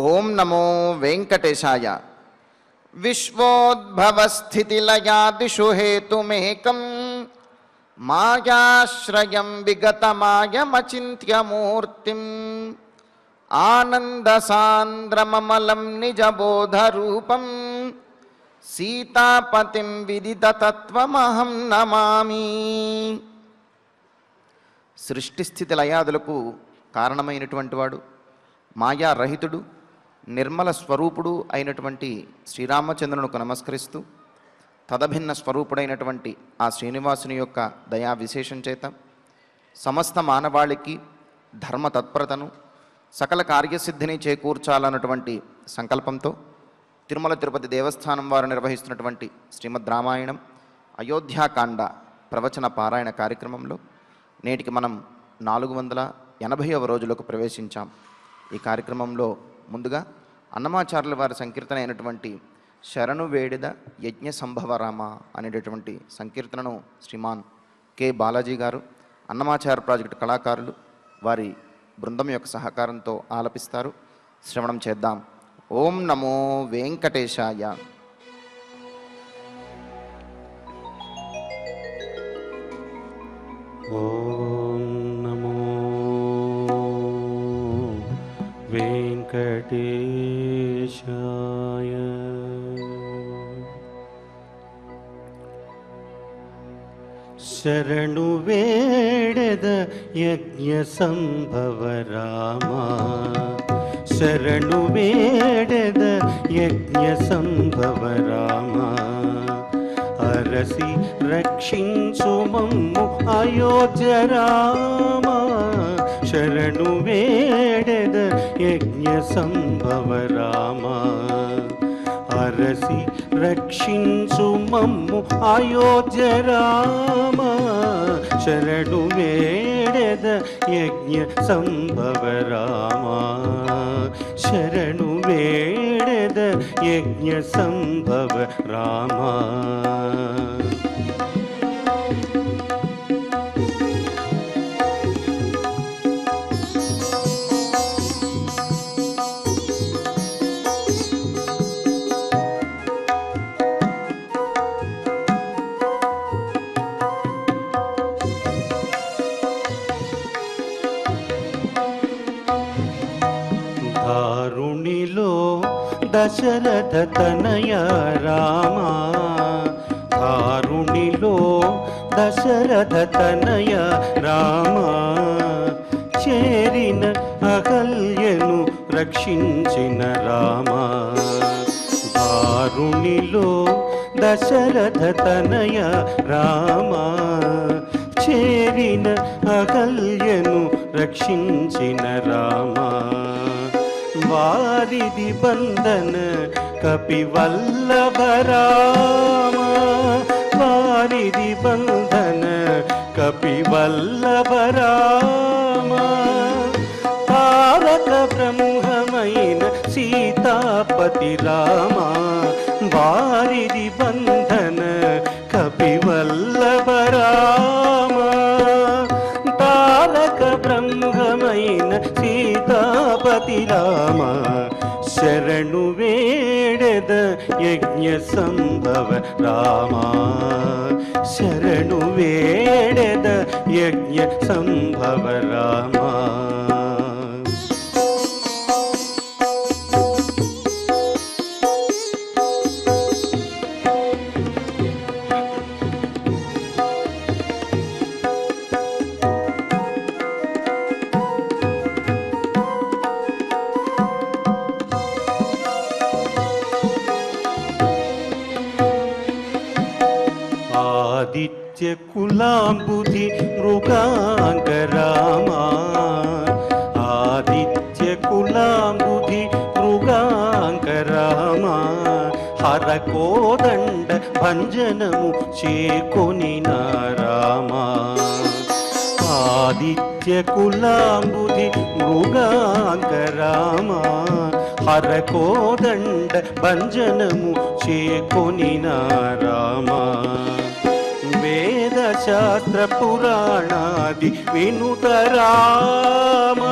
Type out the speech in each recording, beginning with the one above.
ఓం నమో వెంకటేశాయ. విశ్వోద్భవస్థితిలయాదిషు హేతుమేకం మాయాశ్రయం విగతమాయమచింత్యమూర్తిం ఆనందసాంద్రమమలం నిజబోధరూపం సీతాపతిం విదితతత్వమహం నమామి. సృష్టిస్థితి లయాదులకు కారణమైనటువంటి వాడు, మాయారహితుడు, నిర్మల స్వరూపుడు అయినటువంటి శ్రీరామచంద్రునికి నమస్కరిస్తూ తదభిన్న స్వరూపుడైనటువంటి ఆ శ్రీనివాసుని యొక్క దయా విశేషం చేత సమస్త మానవాళికి ధర్మ తత్పరతను సకల కార్యసిద్ధిని చేకూర్చాలన్నటువంటి సంకల్పంతో తిరుమల తిరుపతి దేవస్థానం వారు నిర్వహిస్తున్నటువంటి శ్రీమద్ రామాయణం అయోధ్యాకాండ ప్రవచన పారాయణ కార్యక్రమంలో నేటికి మనం 480వ రోజులకు ప్రవేశించాం. ఈ కార్యక్రమంలో ముందుగా అన్నమాచార్యుల వారి సంకీర్తన అయినటువంటి శరణు వేడిద యజ్ఞ సంభవ రామ అనేటటువంటి సంకీర్తనను శ్రీమాన్ కె బాలాజీ గారు, అన్నమాచార్య ప్రాజెక్టు కళాకారులు వారి బృందం యొక్క సహకారంతో ఆలపిస్తారు. శ్రవణం చేద్దాం. ఓం నమో వెంకటేశాయ. ఓం నమో వెంకటేశాయ. శరణు వేడద యజ్ఞ సంభవ రామ, శరణు వేడద యజ్ఞ సంభవ రామ. అరసి రక్షించు మమ్ము అయోధ్య రామ, శరణు వేడద యజ్ఞ సంభవ రామ. అరసి రక్షించు మమ్ము అయోధ్య రామ, శరణు వేడద యజ్ఞ సంభవ రామ. శరణు వేడద యజ్ఞ సంభవ రామ. దారుణిలో దశరథ తనయ రామ, దారుణిలో దశరథ తనయ రామ. చేరిన అహల్యను రక్షించిన రామ, దారుణిలో దశరథ తనయ రామ. చేరిన అహల్యను రక్షించిన రామ. వారిది బంధన కపివల్లభ రామ, వారిది బంధన కపివల్లభ రామ. తారక బ్రహ్మమైన సీతాపతి రామ, వారిది బంధన కపివల్లభ రామ. తారక బ్రహ్మమైన సీతాపతి రామ, శరణు వేడద యజ్ఞ సంభవ రామ. శరణు వేడద యజ్ఞ సంభవ రామ. ఆదిత్య కులాంబుధి మృగాంక రామ, ఆదిత్య కులాంబుధి మృగాంక రామ. హరకోదండ భంజనము చేకొనిన రామ, ఆదిత్య కులాంబుధి మృగాంక రామ. హరకోదండ భంజనము చేకొనిన రామ. వేద శాస్త్ర పురాణాది వినుత రామ,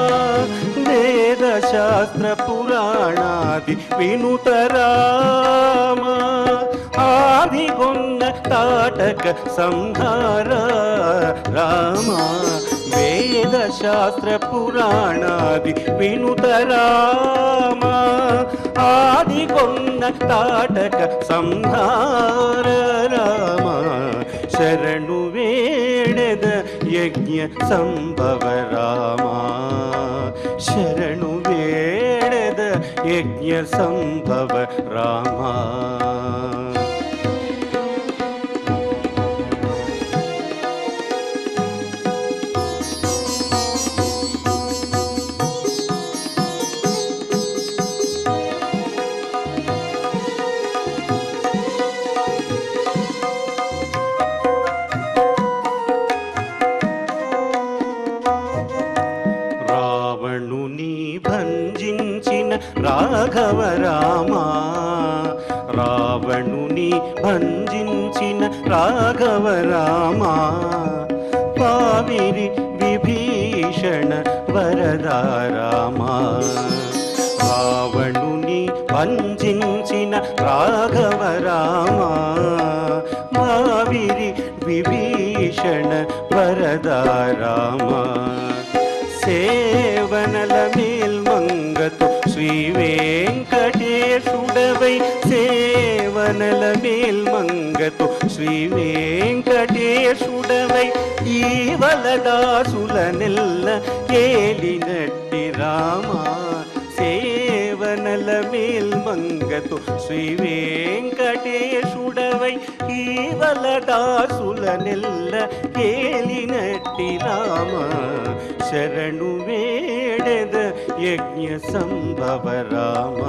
వేద శాస్త్ర పురాణ రామాది వినుతరామ ఆదిగొన్న తాటక సంహార రామ వేద శాస్త్ర పురాణాది వినుతరామ ఆదిగొన్న తాటక సంహార రామ శరణు వేడద యజ్ఞ సంభవ రామ శరణు వేడద యజ్ఞ సంభవ రామ రాఘవ రామ రావణుని భంజించిన రాఘవ రామ కావిరి విభీషణ వరదా రామ రావణుని భంజించిన రాఘవ రామ కావిరి విభీషణ వరదా రామ సేవనల మేల్మంగతు శ్రీ వెంకటేశుడవై సేవనల మేల్మంగతు శ్రీ వెంకటేశుడవై ఈ వలదాసుల నెల్ల ఏలినట్టి రామ సేవనల మేల్మంగతు శ్రీ వెంకటేశుడవై ఈ వలదాసుల నెల్ల ఏలినట్టి రామ శరణు వేడద యజ్ఞ సంభవ రామ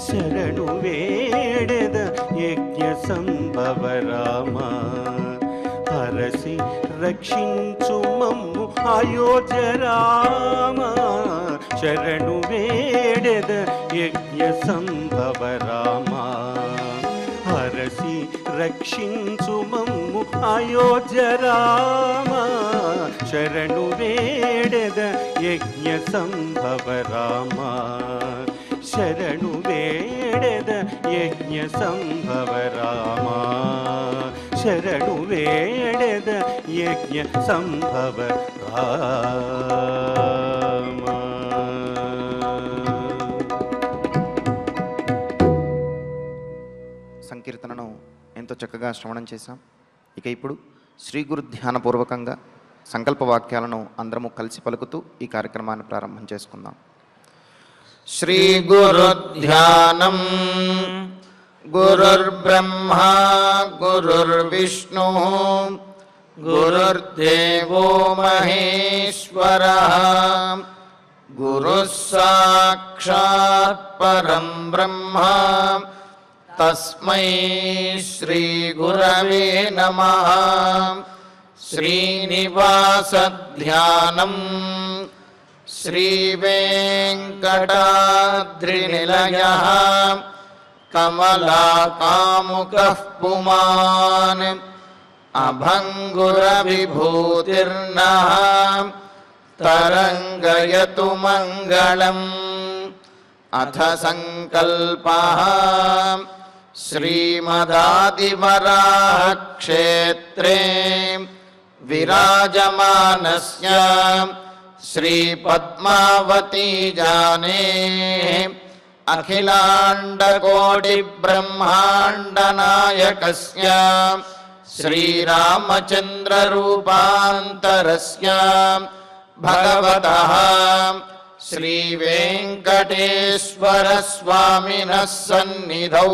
శరణు వేడద యజ్ఞ సంభవ రామ హరసి రక్షించు మమ్ము అయోధ్య రామ శరణు వేడద యజ్ఞ సంభవ రామ హరసి రక్షించు మమ్ము అయోధ్య రామ శరణు వేడద యజ్ఞ సంభవ రామ శరణు వేడద యజ్ఞ సంభవ రామ శరణు వేడద యజ్ఞ సంభవ రామ. సంకీర్తనను ఎంతో చక్కగా శ్రవణం చేశాం. ఇక ఇప్పుడు శ్రీ గురు ధ్యానపూర్వకంగా సంకల్ప వాక్యాలను అందరము కలిసి పలుకుతూ ఈ కార్యక్రమాన్ని ప్రారంభం చేసుకుందాం. శ్రీ గురు ధ్యానం గురుర్బ్రహ్మా గురుర్విష్ణు గురుర్దేవో మహేశ్వరః గురుః సాక్షాత్ పరం బ్రహ్మ తస్మై శ్రీ గురవే నమః. శ్రీనివాస ధ్యానం శ్రీ వెంకటాద్రినిలయః కమలాకాముకః పుమాన్ అభంగుర విభూతిర్నః తరంగయతు మంగళం. అథ సంకల్పః శ్రీమదాదివరాహ క్షేత్రే విరాజమానస్య శ్రీ పద్మావతీ జానే అఖిలాండకోటి బ్రహ్మాండ నాయకస్య శ్రీరామచంద్ర రూపాంతరస్య భగవతః శ్రీ వెంకటేశ్వర స్వామినః సన్నిధౌ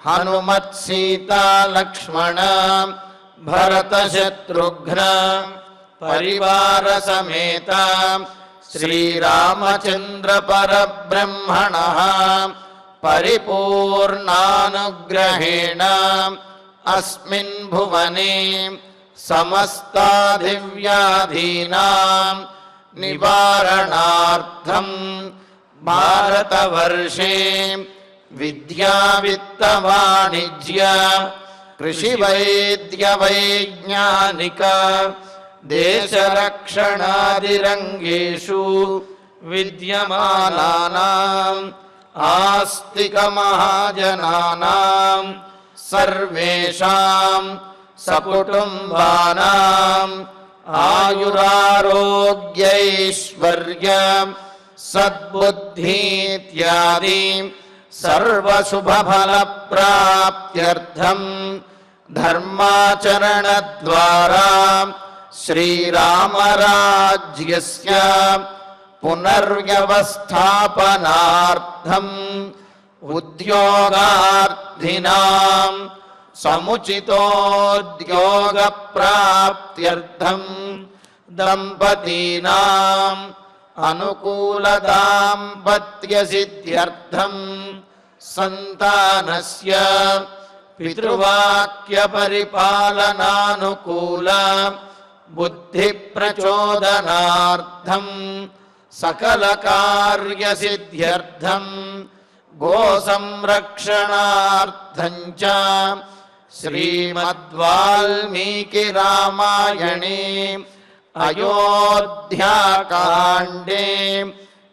హనుమత్ సీతా లక్ష్మణ భరత శత్రుఘ్న పరివార సమేత శ్రీరామచంద్ర పరబ్రహ్మణః పరిపూర్ణానుగ్రహేణ అస్మిన్ భువనే సమస్తాధివ్యాధీనాం నివారణార్థం భారతవర్షే విద్యా విత్త వాణిజ్య కృషి వైద్య వైజ్ఞానిక దేశరక్షణాదిరంగేషు విద్యమానానాం आस्तिकमहाजनानां सर्वेषां सकुटुम्बानां आयुरारोग्यैश्वर्य सद्बुद्धीत्यादि सर्वशुभफलप्राप्त्यर्थं धर्माचरणद्वारा श्रीरामराज्यस्य पुनर्व्यवस्थापनार्थम् उद्योगार्थिनां समुचितोद्योगप्राप्त्यर्थं दम्पतीनाम् अनुकूलदाम्पत्यसिद्ध्यर्थं सन्तानस्य पितृवाक्यपरिपालनानुकूल बुद्धिप्रचोदनार्थं सकलकार्यसिद्ध्यर्थं गोसंरक्षणार्थं च श्रीमद्वाल्मीकिरामायणे अयोध्याकाण्डे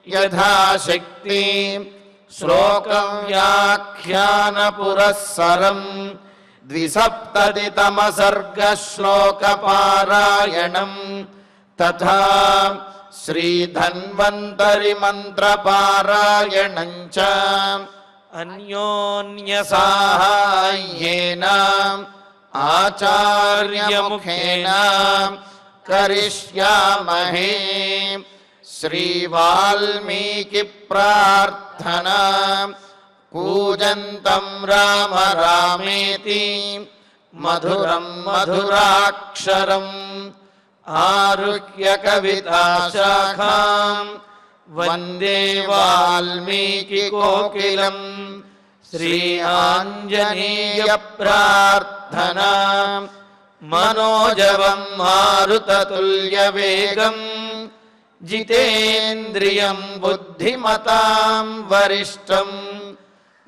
यथाशक्ति श्लोकव्याख्यानपुरस्सरं 270तमसर्गश्लोकपारायणं तथा श्रीधन्वन्तरिमन्त्रपारायणं च अन्योन्यसाहाय्येन आचार्यमुखेन करिष्यामहे। श्रीवाल्मीकि प्रार्थना कूजन्तं राम रामेति मधुरं मधुराक्षरम् आरुह्य कविताशाखां वन्दे वाल्मीकि कोकिलं। श्री आञ्जनेय प्रार्थना मनोजवं मारुततुल्यवेगं जितेन्द्रियं बुद्धिमतां वरिष्ठं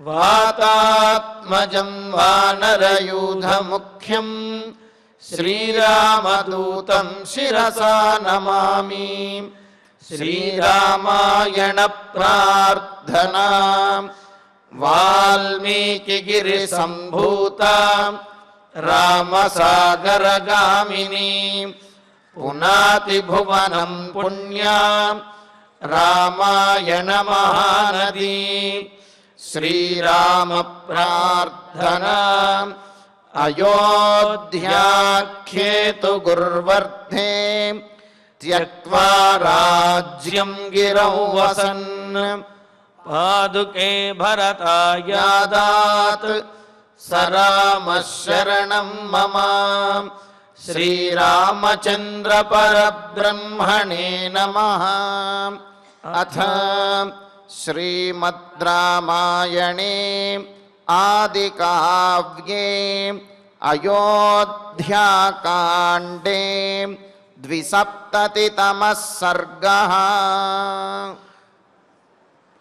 वातात्मजं वानरयूथमुख्यं श्रीरामदूतं शिरसा नमामि। श्रीरामायण प्रार्थना वाल्मीकिगिरिसम्भूता रामसागरगामिनी पुनाति भुवनं पुण्या रामायण महानदी। श्रीराम प्रार्थना अयोध्याख्येतु गुर्वर्धे त्यक्त्वा राज्यं गिरौ वसन् पादुके भरतायादात् स रामः शरणं मम। श्रीरामचन्द्र परब्रह्मणे नमः। अथ श्रीमद् रामायणे आदिकाव्ये अयोध्याकाण्डे 270तमः सर्गः।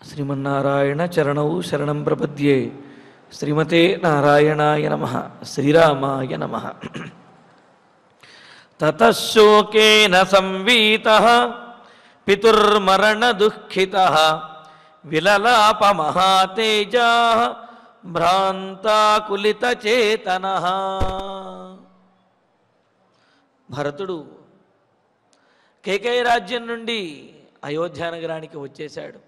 శ్రీమన్నారాయణ చరణౌ శరణం ప్రపద్యే. శ్రీమతే నారాయణాయ నమః. శ్రీరామాయ నమః. తతః శోకేన సంవీతః పితుర్మరణ దుఃఖితః విలలాప మహాతేజాః భ్రాంతాకులిత చేతనః. భరతుడు కేకయ రాజ్యం నుండి అయోధ్య నగరానికి వచ్చేశాడు.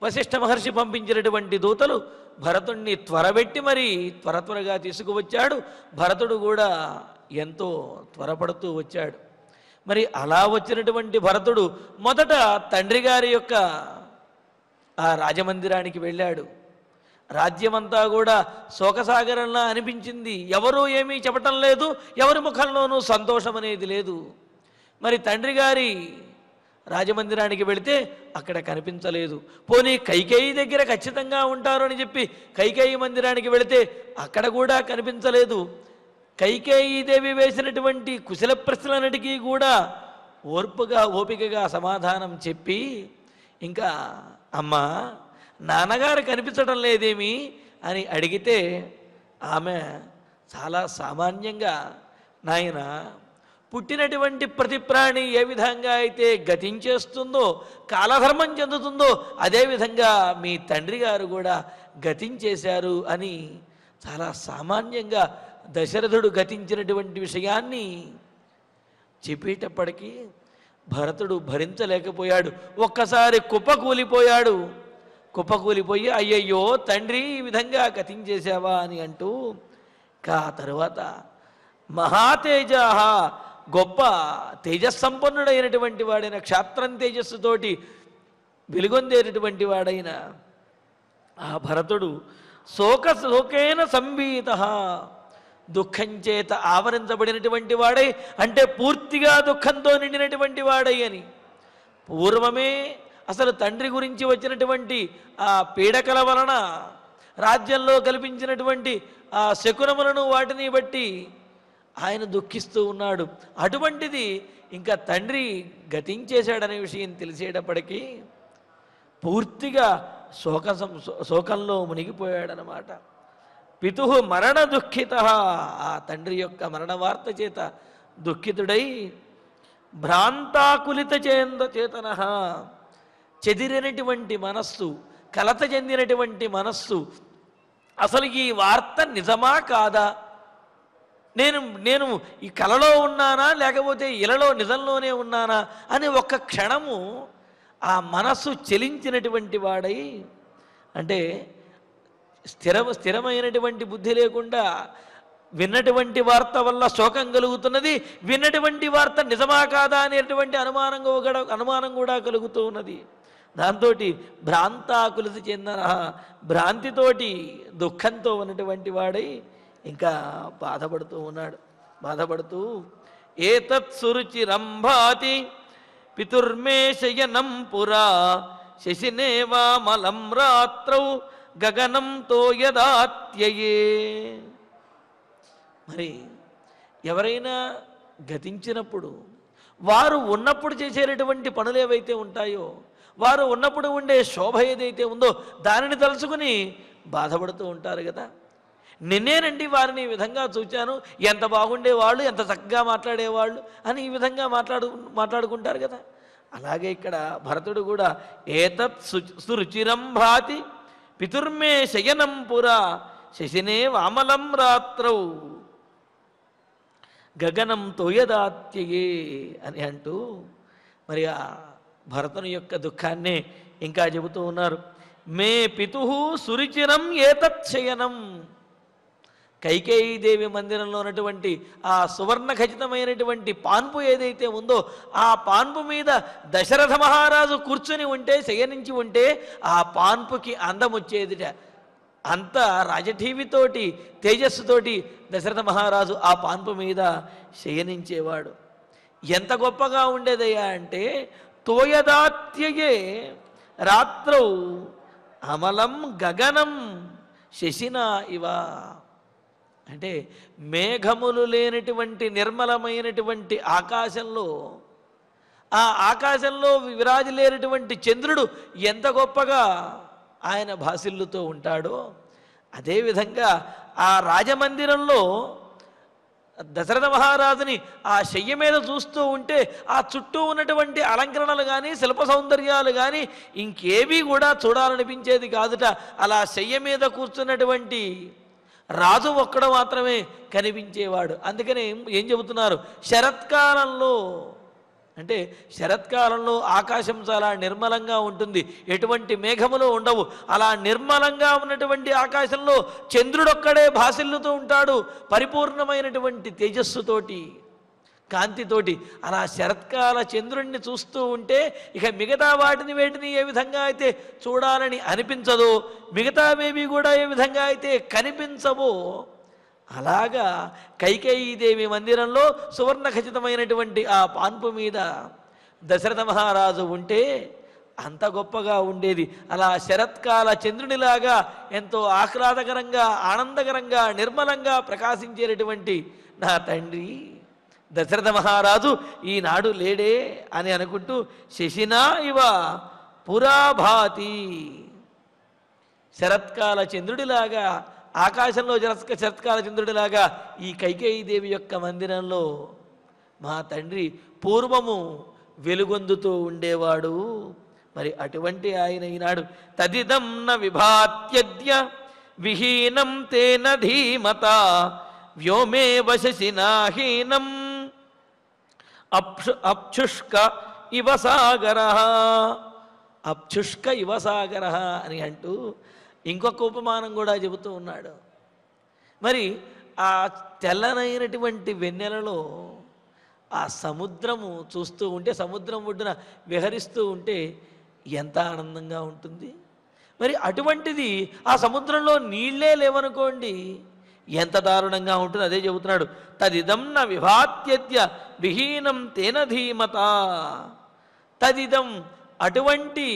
వశిష్ఠ మహర్షి పంపించినటువంటి దూతలు భరతుణ్ణి త్వరబెట్టి మరి త్వరగా తీసుకువచ్చాడు. భరతుడు కూడా ఎంతో త్వరపడుతూ వచ్చాడు. మరి అలా వచ్చినటువంటి భరతుడు మొదట తండ్రి గారి యొక్క ఆ రాజమందిరానికి వెళ్ళాడు. రాజ్యమంతా కూడా శోకసాగరంలా అనిపించింది. ఎవరూ ఏమీ చెప్పటం లేదు, ఎవరి ముఖంలోనూ సంతోషం అనేది లేదు. మరి తండ్రి గారి రాజమందిరానికి వెళితే అక్కడ కనిపించలేదు. పోనీ కైకేయి దగ్గర ఖచ్చితంగా ఉంటారు అని చెప్పి కైకేయి మందిరానికి వెళితే అక్కడ కూడా కనిపించలేదు. కైకేయీదేవి వేసినటువంటి కుశల ప్రశ్నలన్నిటికీ కూడా ఓపికగా సమాధానం చెప్పి, ఇంకా అమ్మా నాన్నగారు కనిపించడం లేదేమి అని అడిగితే ఆమె చాలా సామాన్యంగా, నాయన పుట్టినటువంటి ప్రతి ప్రాణి ఏ విధంగా అయితే గతించేస్తుందో, కాలధర్మం చెందుతుందో, అదేవిధంగా మీ తండ్రి గారు కూడా గతించేశారు అని చాలా సామాన్యంగా దశరథుడు గతించినటువంటి విషయాన్ని చెప్పేటప్పటికీ భరతుడు భరించలేకపోయాడు. ఒక్కసారి కుప్పకూలిపోయాడు. కుప్పకూలిపోయి అయ్యయ్యో తండ్రి ఈ విధంగా గతించేశావా అని అంటూ తరువాత మహాతేజ, గొప్ప తేజస్సంపన్నుడైనటువంటి వాడైన, క్షాత్రం తేజస్సుతోటి వెలుగొందేటటువంటి వాడైన ఆ భరతుడు శోకేన సంవీత, దుఃఖం చేత ఆవరించబడినటువంటి వాడై, అంటే పూర్తిగా దుఃఖంతో నిండినటువంటి వాడై అని. పూర్వమే అసలు తండ్రి గురించి వచ్చినటువంటి ఆ పీడకల వలన రాజ్యంలో కల్పించినటువంటి ఆ శకునములను వాటిని బట్టి ఆయన దుఃఖిస్తూ ఉన్నాడు. అటువంటిది ఇంకా తండ్రి గతించేశాడనే విషయం తెలిసేటప్పటికీ పూర్తిగా శోకంలో మునిగిపోయాడనమాట. పితు మరణ దుఃఖిత, ఆ తండ్రి యొక్క మరణ వార్త చేత దుఃఖితుడై భ్రాంతాకులిత చేతన, చెదిరినటువంటి మనస్సు, కలత చెందినటువంటి మనస్సు, అసలు ఈ వార్త నిజమా కాదా, నేను ఈ కలలో ఉన్నానా లేకపోతే ఇలలో నిజంలోనే ఉన్నానా అని ఒక్క క్షణము ఆ మనస్సు చెలించినటువంటి వాడై, అంటే స్థిరమైనటువంటి బుద్ధి లేకుండా విన్నటువంటి వార్త వల్ల శోకం కలుగుతున్నది, విన్నటువంటి వార్త నిజమా కాదా అనేటువంటి అనుమానం కూడా కలుగుతూ ఉన్నది. దాంతో భ్రాంతాకులిత చెందిన, భ్రాంతితోటి దుఃఖంతో ఉన్నటువంటి వాడై ఇంకా బాధపడుతూ ఉన్నాడు. బాధపడుతూ ఏతత్ సురుచిరంభాతి పితుర్మే శయనం పురా శశినేవామలం రాత్రౌ గగనంతో యదాత్యయే. మరి ఎవరైనా గతించినప్పుడు వారు ఉన్నప్పుడు చేసేటటువంటి పనులు ఏవైతే ఉంటాయో, వారు ఉన్నప్పుడు ఉండే శోభ ఏదైతే ఉందో దానిని తలుచుకుని బాధపడుతూ ఉంటారు కదా. నిన్నేనండి వారిని ఈ విధంగా చూచాను, ఎంత బాగుండేవాళ్ళు, ఎంత చక్కగా మాట్లాడేవాళ్ళు అని ఈ విధంగా మాట్లాడుకుంటారు కదా. అలాగే ఇక్కడ భరతుడు కూడా ఏతత్ సురుచిరం భాతి పితుర్మే శయనం పురా శశినే వామలం రాత్రౌ గగనం తోయదాత్యయే అని అంటూ మరి ఆ భరతుని యొక్క దుఃఖాన్నే ఇంకా చెబుతూ ఉన్నారు. మే పితు సురుచిరం ఏతత్ శయనం. కైకేయీదేవి మందిరంలో ఉన్నటువంటి ఆ సువర్ణ ఖచ్చితమైనటువంటి పాన్పు ఏదైతే ఉందో ఆ పాన్పు మీద దశరథ మహారాజు కూర్చుని ఉంటే, శయనించి ఉంటే ఆ పాన్పుకి అందం వచ్చేదిట. అంత రాజఠీవితోటి తేజస్సుతోటి దశరథ మహారాజు ఆ పాన్పు మీద శయనించేవాడు. ఎంత గొప్పగా ఉండేదయ్యా అంటే తోయదాత్యయే రాత్రౌ అమలం గగనం శశిన ఇవ. అంటే మేఘములు లేనటువంటి నిర్మలమైనటువంటి ఆకాశంలో, ఆ ఆకాశంలో విరాజిలేనటువంటి చంద్రుడు ఎంత గొప్పగా ఆయన భాసిల్లుతూ ఉంటాడో, అదేవిధంగా ఆ రాజమందిరంలో దశరథ మహారాజుని ఆ శయ్య మీద చూస్తూ ఉంటే ఆ చుట్టూ ఉన్నటువంటి అలంకరణలు కానీ శిల్ప సౌందర్యాలు కానీ ఇంకేవీ కూడా చూడాలనిపించేది కాదుట. అలా శయ్య మీద కూర్చున్నటువంటి రాజు ఒక్కడు మాత్రమే కనిపించేవాడు. అందుకని ఏం చెబుతున్నారు, శరత్కాలంలో అంటే శరత్కాలంలో ఆకాశం చాలా నిర్మలంగా ఉంటుంది, ఎటువంటి మేఘములు ఉండవు. అలా నిర్మలంగా ఉన్నటువంటి ఆకాశంలో చంద్రుడొక్కడే భాసిల్లుతూ ఉంటాడు పరిపూర్ణమైనటువంటి తేజస్సుతోటి, కాంతితోటి. అలా శరత్కాల చంద్రుణ్ణి చూస్తూ ఉంటే ఇక మిగతా వేటిని ఏ విధంగా అయితే చూడాలని అనిపించదో, మిగతావేవి కూడా ఏ విధంగా అయితే కనిపించవో, అలాగా కైకేయీదేవి మందిరంలో సువర్ణ ఖచ్చితమైనటువంటి ఆ పాన్పు మీద దశరథ మహారాజు ఉంటే అంత గొప్పగా ఉండేది. అలా శరత్కాల చంద్రునిలాగా ఎంతో ఆహ్లాదకరంగా, ఆనందకరంగా, నిర్మలంగా ప్రకాశించేటటువంటి నా తండ్రి దశరథ మహారాజు ఈనాడు లేడే అని అనుకుంటూ శశినా ఇవ పురాభాతి, శరత్కాల చంద్రుడిలాగా, ఆకాశంలో శరత్కాల చంద్రుడిలాగా ఈ కైకేయీదేవి యొక్క మందిరంలో మా తండ్రి పూర్వము వెలుగొందుతూ ఉండేవాడు. మరి అటువంటి ఆయన ఈనాడు తదిదం న విభాత్యద్య విహీనం తేన ధీమత వ్యోమే వశసినాహీనం అప్క్షుష్క ఇవ సాగర. అప్క్షుష్క ఇవ సాగర అని అంటూ ఇంకొక ఉపమానం కూడా చెబుతూ ఉన్నాడు. మరి ఆ తెల్లనైనటువంటి వెన్నెలలో ఆ సముద్రము చూస్తూ ఉంటే, సముద్రం ఒడ్డున విహరిస్తూ ఉంటే ఎంత ఆనందంగా ఉంటుంది. మరి అటువంటిది ఆ సముద్రంలో నీళ్ళే లేవనుకోండి, ఎంత దారుణంగా ఉంటుంది. అదే చెబుతున్నాడు, తదిదం న విభాత్యద్య విహీనం తేన ధీమత. తదిదం అటువంటి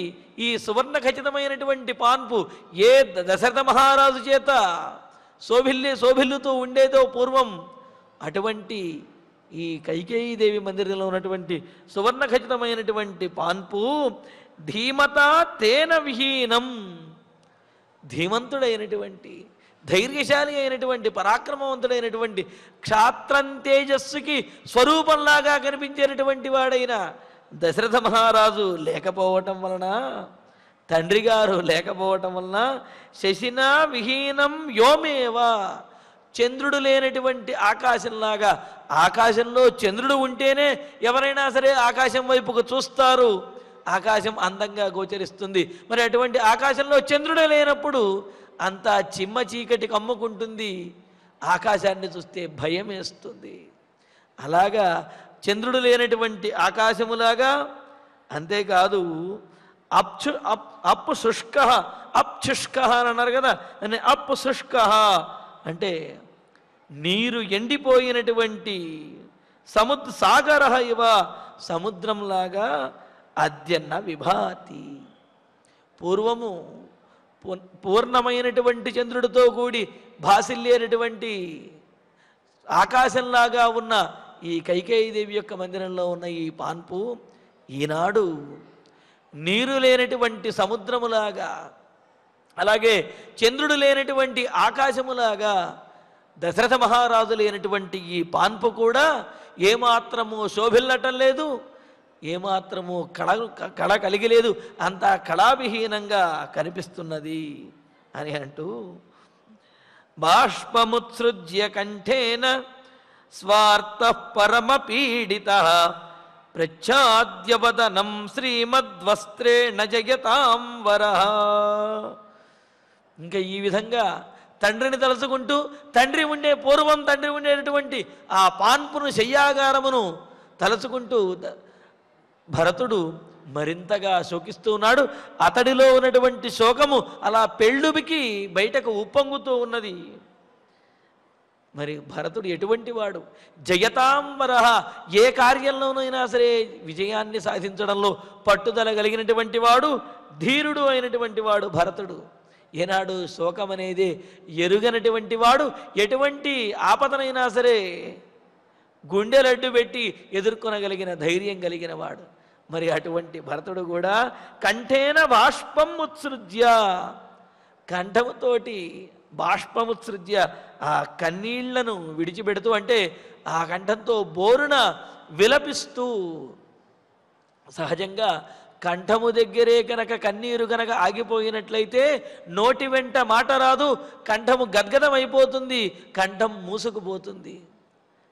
ఈ సువర్ణ ఖచ్చితమైనటువంటి పాన్పు ఏ దశరథ మహారాజు చేత శోభిల్లుతూ ఉండేదో పూర్వం, అటువంటి ఈ కైకేయీదేవి మందిరంలో ఉన్నటువంటి సువర్ణ ఖచ్చితమైనటువంటి పాన్పు ధీమత తేన విహీనం. ధీమంతుడైనటువంటి, ధైర్యశాలి అయినటువంటి, పరాక్రమవంతుడైనటువంటి, క్షాత్రం తేజస్సుకి స్వరూపంలాగా కనిపించేటటువంటి వాడైన దశరథ మహారాజు లేకపోవటం వలన, తండ్రి గారు లేకపోవటం వలన శశినా విహీనం వ్యోమేవా, చంద్రుడు లేనటువంటి ఆకాశంలాగా, ఆకాశంలో చంద్రుడు ఉంటేనే ఎవరైనా సరే ఆకాశం వైపుకు చూస్తారు, ఆకాశం అందంగా గోచరిస్తుంది. మరి అటువంటి ఆకాశంలో చంద్రుడే లేనప్పుడు అంతా చిమ్మ చీకటి కమ్ముకుంటుంది, ఆకాశాన్ని చూస్తే భయం వేస్తుంది. అలాగా చంద్రుడు లేనటువంటి ఆకాశములాగా. అంతేకాదు అప్పు శుష్క అప్శుష్క అని అన్నారు కదా, అని అప్పు శుష్క అంటే నీరు ఎండిపోయినటువంటి సాగర ఇవ, సముద్రంలాగా అద్యన్న విభాతి. పూర్వము పూర్ణమైనటువంటి చంద్రుడితో కూడి భాసిల్లేనటువంటి ఆకాశంలాగా ఉన్న ఈ కైకేయీదేవి యొక్క మందిరంలో ఉన్న ఈ పాన్పు ఈనాడు నీరు లేనటువంటి సముద్రములాగా, అలాగే చంద్రుడు లేనటువంటి ఆకాశములాగా, దశరథ మహారాజు లేనటువంటి ఈ పాన్పు కూడా ఏమాత్రము శోభిల్లటం లేదు, ఏమాత్రము కళ కలిగి లేదు, అంతా కళావిహీనంగా కనిపిస్తున్నది అని అంటూ బాష్పముత్సృజ్య కంఠేన స్వార్థ పరమపీడిత ప్రచ్ఛాద్యవదనం శ్రీమద్వస్త్రేణ జయతాం వరః. ఇంకా ఈ విధంగా తండ్రిని తలుచుకుంటూ, తండ్రి ఉండే పూర్వం తండ్రి ఉండేటటువంటి ఆ పాన్పును, శయ్యాగారమును తలుచుకుంటూ భరతుడు మరింతగా శోకిస్తూ ఉన్నాడు. అతడిలో ఉన్నటువంటి శోకము అలా పెళ్ళుబికి బయటకు ఉప్పొంగుతూ ఉన్నది. మరి భరతుడు ఎటువంటి వాడు? జయతాంబరః, ఏ కార్యంలోనైనా సరే విజయాన్ని సాధించడంలో పట్టుదల కలిగినటువంటి వాడు, ధీరుడు అయినటువంటి వాడు భరతుడు. ఏనాడు శోకం అనేది ఎరుగనటువంటి వాడు, ఎటువంటి ఆపదనైనా సరే గుండెలడ్డు పెట్టి ఎదుర్కొనగలిగిన ధైర్యం కలిగిన వాడు. మరి అటువంటి భరతుడు కూడా కంఠేన బాష్పం ఉత్సృజ్య, కంఠముతోటి బాష్పముత్సృజ్య, ఆ కన్నీళ్లను విడిచిపెడుతూ, అంటే ఆ కంఠంతో బోరున విలపిస్తూ. సహజంగా కంఠము దగ్గరే కనుక కన్నీరు కనుక ఆగిపోయినట్లయితే నోటి వెంట మాట రాదు, కంఠము గద్గదం అయిపోతుంది, కంఠం మూసుకుపోతుంది.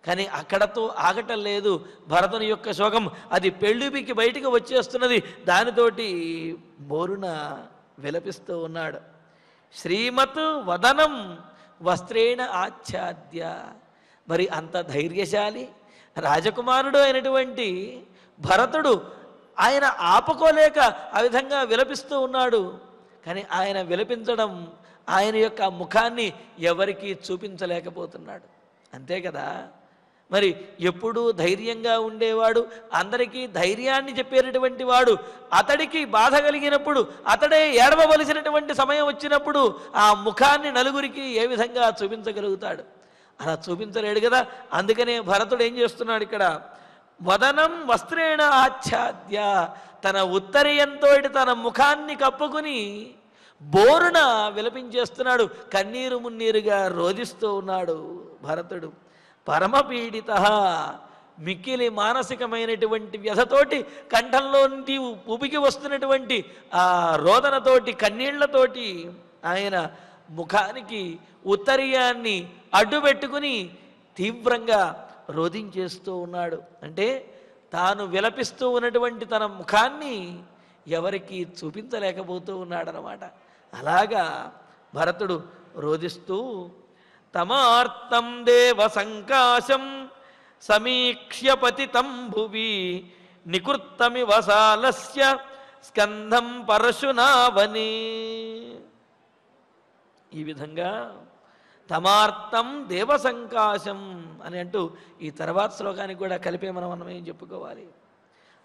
కానీ అక్కడతో ఆగటం లేదు. భరతుని యొక్క శోకం అది పెళ్ళిపికి బయటికి వచ్చేస్తున్నది, దానితోటి బోరున విలపిస్తూ ఉన్నాడు. శ్రీమత్ వదనం వస్త్రేణ ఆచ్ఛాద్య. మరి అంత ధైర్యశాలి రాజకుమారుడు అయినటువంటి భరతుడు ఆయన ఆపుకోలేక ఆ విధంగా విలపిస్తూ ఉన్నాడు. కానీ ఆయన విలపించడం, ఆయన యొక్క ముఖాన్ని ఎవరికీ చూపించలేకపోతున్నాడు. అంతే కదా. మరి ఎప్పుడూ ధైర్యంగా ఉండేవాడు, అందరికీ ధైర్యాన్ని చెప్పేటటువంటి వాడు, అతడికి బాధ కలిగినప్పుడు, అతడే ఏడవవలసినటువంటి సమయం వచ్చినప్పుడు ఆ ముఖాన్ని నలుగురికి ఏ విధంగా చూపించగలుగుతాడు? అలా చూపించలేడు కదా. అందుకనే భరతుడు ఏం చేస్తున్నాడు ఇక్కడ? వదనం వస్త్రేణ ఆచ్ఛాద్య, తన ఉత్తరీయంతో తన ముఖాన్ని కప్పుకుని బోరున విలపించేస్తున్నాడు, కన్నీరు మున్నీరుగా రోధిస్తూ ఉన్నాడు భరతుడు. పరమపీడిత, మిక్కిలి మానసికమైనటువంటి వ్యధతోటి కంఠంలో నుండి ఉబికి వస్తున్నటువంటి ఆ రోదనతోటి కన్నీళ్లతోటి ఆయన ముఖానికి ఉత్తరీయాన్ని అడ్డుపెట్టుకుని తీవ్రంగా రోదించేస్తూ ఉన్నాడు. అంటే తాను విలపిస్తూ ఉన్నటువంటి తన ముఖాన్ని ఎవరికి చూపించలేకపోతూ ఉన్నాడనమాట. అలాగా భరతుడు రోదిస్తూ తమార్తం దేవ సంకాశం సమీక్ష్య పతితం భువి నికృత్తమివ సాలస్య స్కంధం పరశునావనే. ఈ విధంగా తమార్తం దేవ సంకాశం అని అంటూ ఈ తర్వాత శ్లోకానికి కూడా కలిపే మనం ఏం చెప్పుకోవాలి.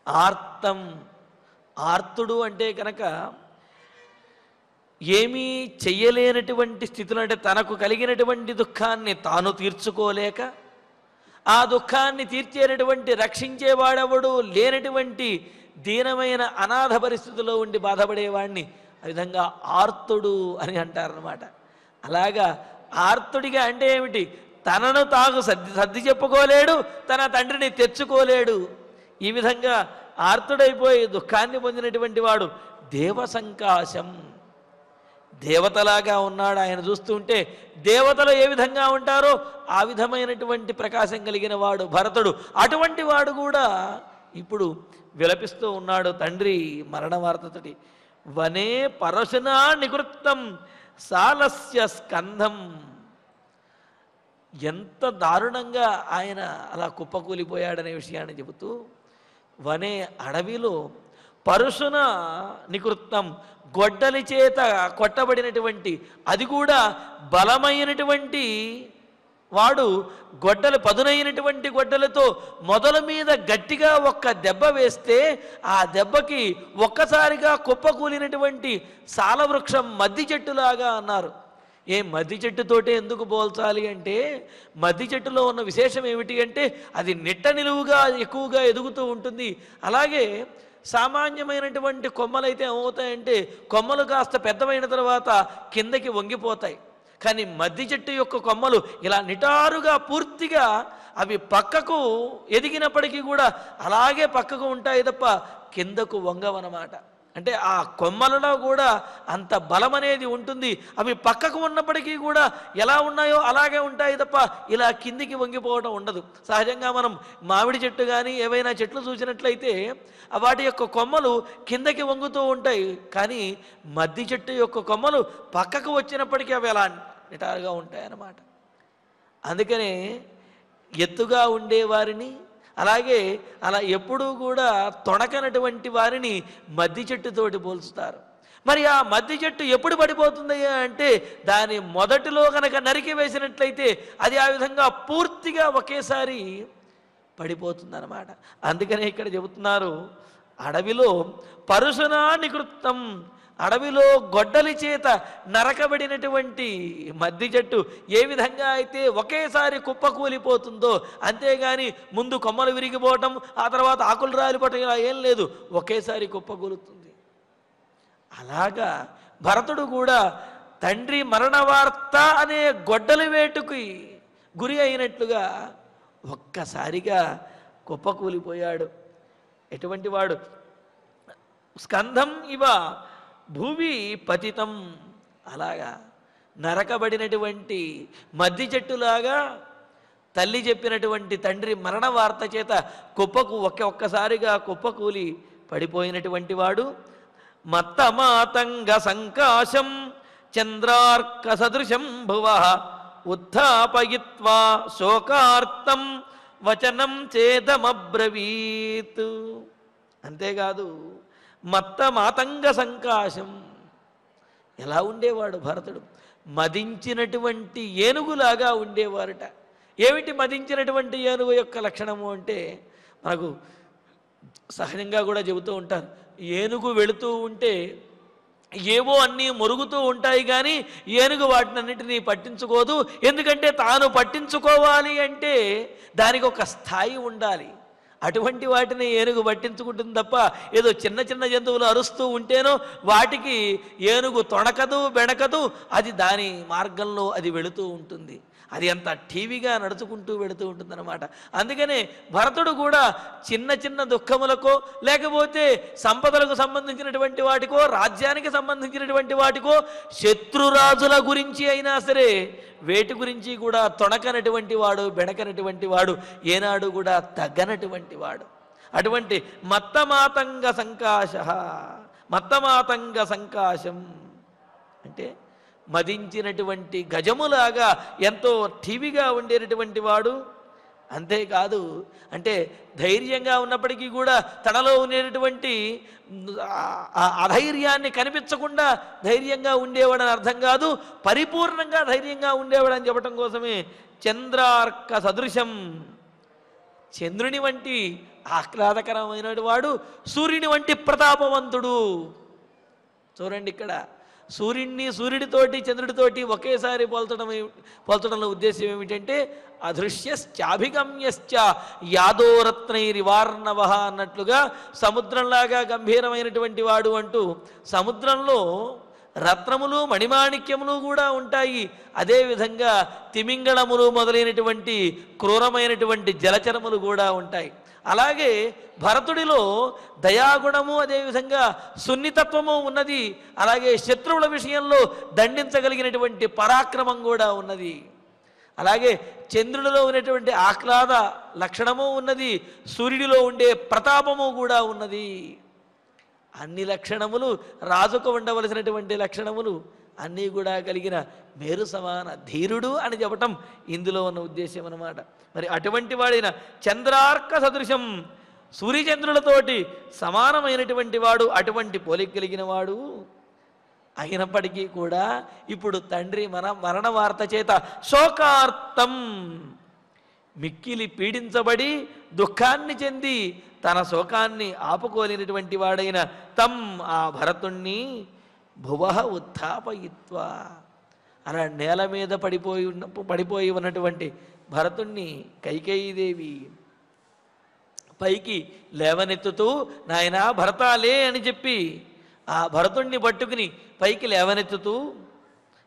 ఆర్తం, ఆర్తుడు అంటే కనుక ఏమీ చెయ్యలేనటువంటి స్థితిలో, అంటే తనకు కలిగినటువంటి దుఃఖాన్ని తాను తీర్చుకోలేక ఆ దుఃఖాన్ని తీర్చేటటువంటి రక్షించేవాడెవడు లేనటువంటి దీనమైన అనాథ పరిస్థితిలో ఉండి బాధపడేవాడిని ఆ విధంగా ఆర్తుడు అని అంటారనమాట. అలాగా ఆర్తుడిగా అంటే ఏమిటి? తనను తాను సర్ది చెప్పుకోలేడు, తన తండ్రిని తెచ్చుకోలేడు. ఈ విధంగా ఆర్తుడైపోయి దుఃఖాన్ని పొందినటువంటి వాడు దేవ సంకాశం, దేవతలాగా ఉన్నాడు. ఆయన చూస్తుంటే దేవతలు ఏ విధంగా ఉంటారో ఆ విధమైనటువంటి ప్రకాశం కలిగిన వాడు భరతుడు. అటువంటి వాడు కూడా ఇప్పుడు విలపిస్తూ ఉన్నాడు తండ్రి మరణ వార్తతోటి. వనే పరశునా నికృత్తం సాలస్య స్కంధం. ఎంత దారుణంగా ఆయన అలా కుప్పకూలిపోయాడనే విషయాన్ని చెబుతూ, వనే అడవిలో పరుశున నికృత్తం, గొడ్డలి చేత కొట్టబడినటువంటి, అది కూడా బలమైనటువంటి వాడు గొడ్డలు, పదునైనటువంటి గొడ్డలతో మొదల మీద గట్టిగా ఒక్క దెబ్బ వేస్తే ఆ దెబ్బకి ఒక్కసారిగా కుప్పకూలినటువంటి సాలవృక్షం మద్ది చెట్టులాగా అన్నారు. ఏ మద్ది చెట్టుతోటే ఎందుకు పోల్చాలి అంటే, మద్ది చెట్టులో ఉన్న విశేషం ఏమిటి అంటే అది నిట్ట నిలువుగా ఎక్కువగా ఎదుగుతూ ఉంటుంది. అలాగే సామాన్యమైనటువంటి కొమ్మలైతే ఏమవుతాయంటే కొమ్మలు కాస్త పెద్దమైన తర్వాత కిందకి వంగిపోతాయి. కానీ మద్ది చెట్టు యొక్క కొమ్మలు ఇలా నిటారుగా పూర్తిగా అవి పక్కకు ఎదిగినప్పటికీ కూడా అలాగే పక్కకు ఉంటాయి తప్ప కిందకు వంగవన్నమాట. అంటే ఆ కొమ్మలలో కూడా అంత బలం అనేది ఉంటుంది. అవి పక్కకు ఉన్నప్పటికీ కూడా ఎలా ఉన్నాయో అలాగే ఉంటాయి తప్ప ఇలా కిందికి వంగిపోవడం ఉండదు. సహజంగా మనం మామిడి చెట్టు కానీ ఏవైనా చెట్లు చూసినట్లయితే వాటి యొక్క కొమ్మలు కిందకి వంగుతూ ఉంటాయి. కానీ మద్ది చెట్టు యొక్క కొమ్మలు పక్కకు వచ్చినప్పటికీ అవి అలా నిటారుగా ఉంటాయి అన్నమాట. అందుకనే ఎత్తుగా ఉండేవారిని, అలాగే అలా ఎప్పుడూ కూడా తొణకనటువంటి వారిని మద్ది చెట్టుతోటి పోల్చుతారు. మరి ఆ మద్ది చెట్టు ఎప్పుడు పడిపోతుందయ్యా అంటే దాని మొదటిలో కనుక నరికి వేసినట్లయితే అది ఆ విధంగా పూర్తిగా ఒకేసారి పడిపోతుందన్నమాట. అందుకనే ఇక్కడ చెబుతున్నారు, అడవిలో పరుశునా నికృత్తం, అడవిలో గొడ్డలి చేత నరకబడినటువంటి మద్ది చెట్టు ఏ విధంగా అయితే ఒకేసారి కుప్పకూలిపోతుందో, అంతేగాని ముందు కొమ్మలు విరిగిపోవటం ఆ తర్వాత ఆకులు రాలిపోవటం ఇలా ఏం లేదు, ఒకేసారి కుప్పకూలుతుంది. అలాగా భరతుడు కూడా తండ్రి మరణ వార్త అనే గొడ్డలి వేటుకి గురి అయినట్లుగా ఒక్కసారిగా కుప్పకూలిపోయాడు. ఎటువంటి వాడు? స్కంధం ఇవ భూమి పతితం, అలాగా నరకబడినటువంటి మద్ది చెట్టులాగా తల్లి చెప్పినటువంటి తండ్రి మరణ వార్త చేత ఒక్కసారిగా కుప్పకూలి పడిపోయినటువంటి వాడు. మత్తమాతంగ సంకాశం చంద్రార్క సదృశం భువ ఉత్థాపయిత్వా శోకార్తం వచనం చేదమబ్రవీత్. అంతేకాదు మత్తమాతంగ సంకాశం, ఎలా ఉండేవాడు భరతుడు? మదించినటువంటి ఏనుగులాగా ఉండేవారట. ఏమిటి మదించినటువంటి ఏనుగు యొక్క లక్షణము అంటే, మనకు సహజంగా కూడా చెబుతూ ఉంటారు, ఏనుగు వెళుతూ ఉంటే ఏవో అన్నీ మొరుగుతూ ఉంటాయి కానీ ఏనుగు వాటినన్నిటినీ పట్టించుకోదు. ఎందుకంటే తాను పట్టించుకోవాలి అంటే దానికి ఒక స్థాయి ఉండాలి. అటువంటి వాటిని ఏనుగు పట్టించుకుంటుంది తప్ప ఏదో చిన్న చిన్న జంతువులు అరుస్తూ ఉంటేనో వాటికి ఏనుగు తొణకదు బెణకదు, అది దాని మార్గంలో అది వెళుతూ ఉంటుంది. అది అంత టీవీగా నడుచుకుంటూ వెళుతూ ఉంటుందన్నమాట. అందుకనే భరతుడు కూడా చిన్న చిన్న దుఃఖములకో లేకపోతే సంపదలకు సంబంధించినటువంటి వాటికో రాజ్యానికి సంబంధించినటువంటి వాటికో శత్రురాజుల గురించి అయినా సరే వేటి గురించి కూడా తొణకనటువంటి వాడు, బెణకనటువంటి వాడు, ఏనాడు కూడా తగ్గనటువంటి వాడు. అటువంటి మత్తమాతంగ సంకాశ, మత్తమాతంగ సంకాశం అంటే మదించినటువంటి గజములాగా ఎంతో ఠీవిగా ఉండేటటువంటి వాడు. అంతేకాదు అంటే ధైర్యంగా ఉన్నప్పటికీ కూడా తనలో ఉండేటటువంటి అధైర్యాన్ని కనిపించకుండా ధైర్యంగా ఉండేవాడని అర్థం కాదు, పరిపూర్ణంగా ధైర్యంగా ఉండేవాడని చెప్పడం కోసమే చంద్రార్క సదృశం, చంద్రుని వంటి ఆహ్లాదకరమైన వాడు, సూర్యుని వంటి ప్రతాపవంతుడు. చూడండి ఇక్కడ సూర్యుడితోటి చంద్రుడితోటి ఒకేసారి పోల్చడంలో ఉద్దేశం ఏమిటంటే అదృశ్యశ్చాభిగమ్యశ్చ యాదోరత్నైరివార్ణవ అన్నట్లుగా సముద్రంలాగా గంభీరమైనటువంటి వాడు అంటూ సముద్రంలో రత్నములు మణిమాణిక్యములు కూడా ఉంటాయి. అదేవిధంగా తిమింగళములు మొదలైనటువంటి క్రూరమైనటువంటి జలచరములు కూడా ఉంటాయి. అలాగే భరతుడిలో దయాగుణము అదేవిధంగా సున్నితత్వము ఉన్నది. అలాగే శత్రువుల విషయంలో దండించగలిగినటువంటి పరాక్రమం కూడా ఉన్నది. అలాగే చంద్రుడిలో ఉన్నటువంటి ఆహ్లాద లక్షణము ఉన్నది, సూర్యుడిలో ఉండే ప్రతాపము కూడా ఉన్నది. అన్ని లక్షణములు రాజుకు ఉండవలసినటువంటి లక్షణములు అన్నీ కూడా కలిగిన మేరు సమాన ధీరుడు అని చెప్పటం ఇందులో ఉన్న ఉద్దేశం అన్నమాట. మరి అటువంటి వాడైన చంద్రార్క సదృశం, సూర్యచంద్రులతోటి సమానమైనటువంటి వాడు, అటువంటి పోలిక కలిగిన వాడు అయినప్పటికీ కూడా ఇప్పుడు తండ్రి మరణ వార్త చేత శోకార్తం మిక్కిలి పీడించబడి దుఃఖాన్ని చెంది తన శోకాన్ని ఆపుకోలేనటువంటి వాడైన తం ఆ భరతుణ్ణి భువః ఉత్థాపయిత్వా అలా నేల మీద పడిపోయి ఉన్నటువంటి భరతుణ్ణి కైకేయీదేవి పైకి లేవనెత్తుతూ నాయనా భరతాలే అని చెప్పి ఆ భరతుణ్ణి పట్టుకుని పైకి లేవనెత్తుతూ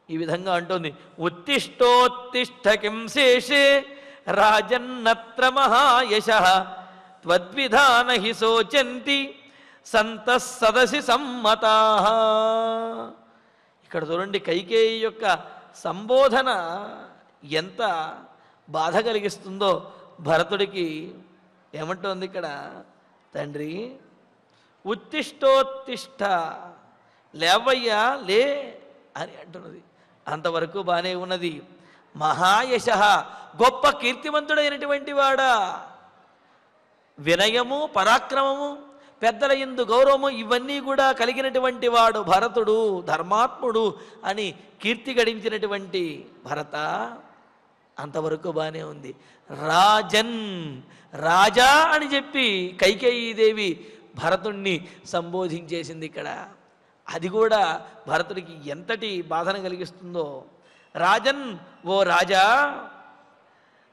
ఈ విధంగా అంటోంది. ఉత్తిష్టోత్తిష్ట కిం శేషే రాజన్నత్ర మహాయశః త్వద్విధాన హి శోచంతి సంతః సదసి సమ్మతాః. ఇక్కడ చూడండి కైకేయి యొక్క సంబోధన ఎంత బాధ కలిగిస్తుందో భరతుడికి. ఏమంటోంది ఇక్కడ తండ్రి, ఉత్తిష్టోత్తిష్ట లేవయ్యా లే అని అంటున్నది. అంతవరకు బాగానే ఉన్నది. మహాయశ గొప్ప కీర్తిమంతుడైనటువంటి వాడా, వినయము పరాక్రమము పెద్దల యందు గౌరవము ఇవన్నీ కూడా కలిగినటువంటి వాడు భరతుడు, ధర్మాత్ముడు అని కీర్తి గడించినటువంటి భరత. అంతవరకు బాగానే ఉంది. రాజన్ రాజా అని చెప్పి కైకేయీదేవి భరతుణ్ణి సంబోధించేసింది ఇక్కడ. అది కూడా భరతుడికి ఎంతటి బాధను కలిగిస్తుందో. రాజన్ ఓ రాజా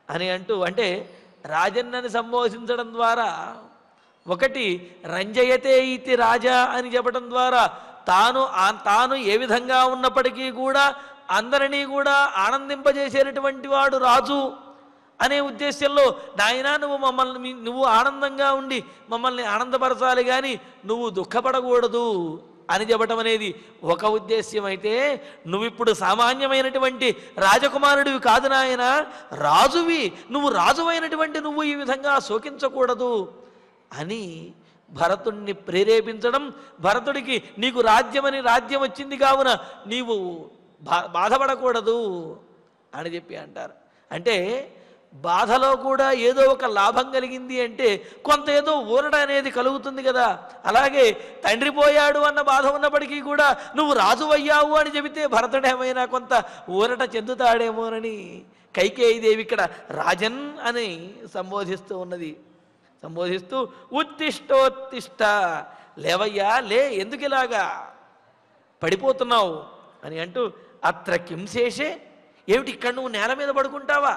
అని అంటూ, అంటే రాజన్నని సంబోధించడం ద్వారా ఒకటి రంజయతే ఇతి రాజా అని చెప్పడం ద్వారా తాను ఏ విధంగా ఉన్నప్పటికీ కూడా అందరినీ కూడా ఆనందింపజేసేటటువంటి వాడు రాజు అనే ఉద్దేశంలో నాయనా నువ్వు ఆనందంగా ఉండి మమ్మల్ని ఆనందపరచాలి కానీ నువ్వు దుఃఖపడకూడదు అని చెప్పటం అనేది ఒక ఉద్దేశ్యం అయితే, నువ్విప్పుడు సామాన్యమైనటువంటి రాజకుమారుడివి కాదు నాయన, రాజువి, నువ్వు రాజువైనటువంటి నువ్వు ఈ విధంగా శోకించకూడదు అని భరతుణ్ణి ప్రేరేపించడం. భరతుడికి నీకు రాజ్యం వచ్చింది కావున నీవు బాధపడకూడదు అని చెప్పి అంటారు. అంటే బాధలో కూడా ఏదో ఒక లాభం కలిగింది అంటే కొంత ఏదో ఊరట అనేది కలుగుతుంది కదా. అలాగే తండ్రి పోయాడు అన్న బాధ ఉన్నప్పటికీ కూడా నువ్వు రాజువయ్యావు అని చెబితే భరతుడేమైనా కొంత ఊరట చెందుతాడేమోనని కైకేయీదేవి ఇక్కడ రాజన్ అని సంబోధిస్తూ ఉన్నది. సంబోధిస్తూ ఉత్తిష్టోత్తిష్ట లేవయ్యా లే, ఎందుకు ఇలాగా పడిపోతున్నావు అని అంటూ అత్ర కిం శేషే, ఏమిటి ఇక్కడ నువ్వు నేల మీద పడుకుంటావా,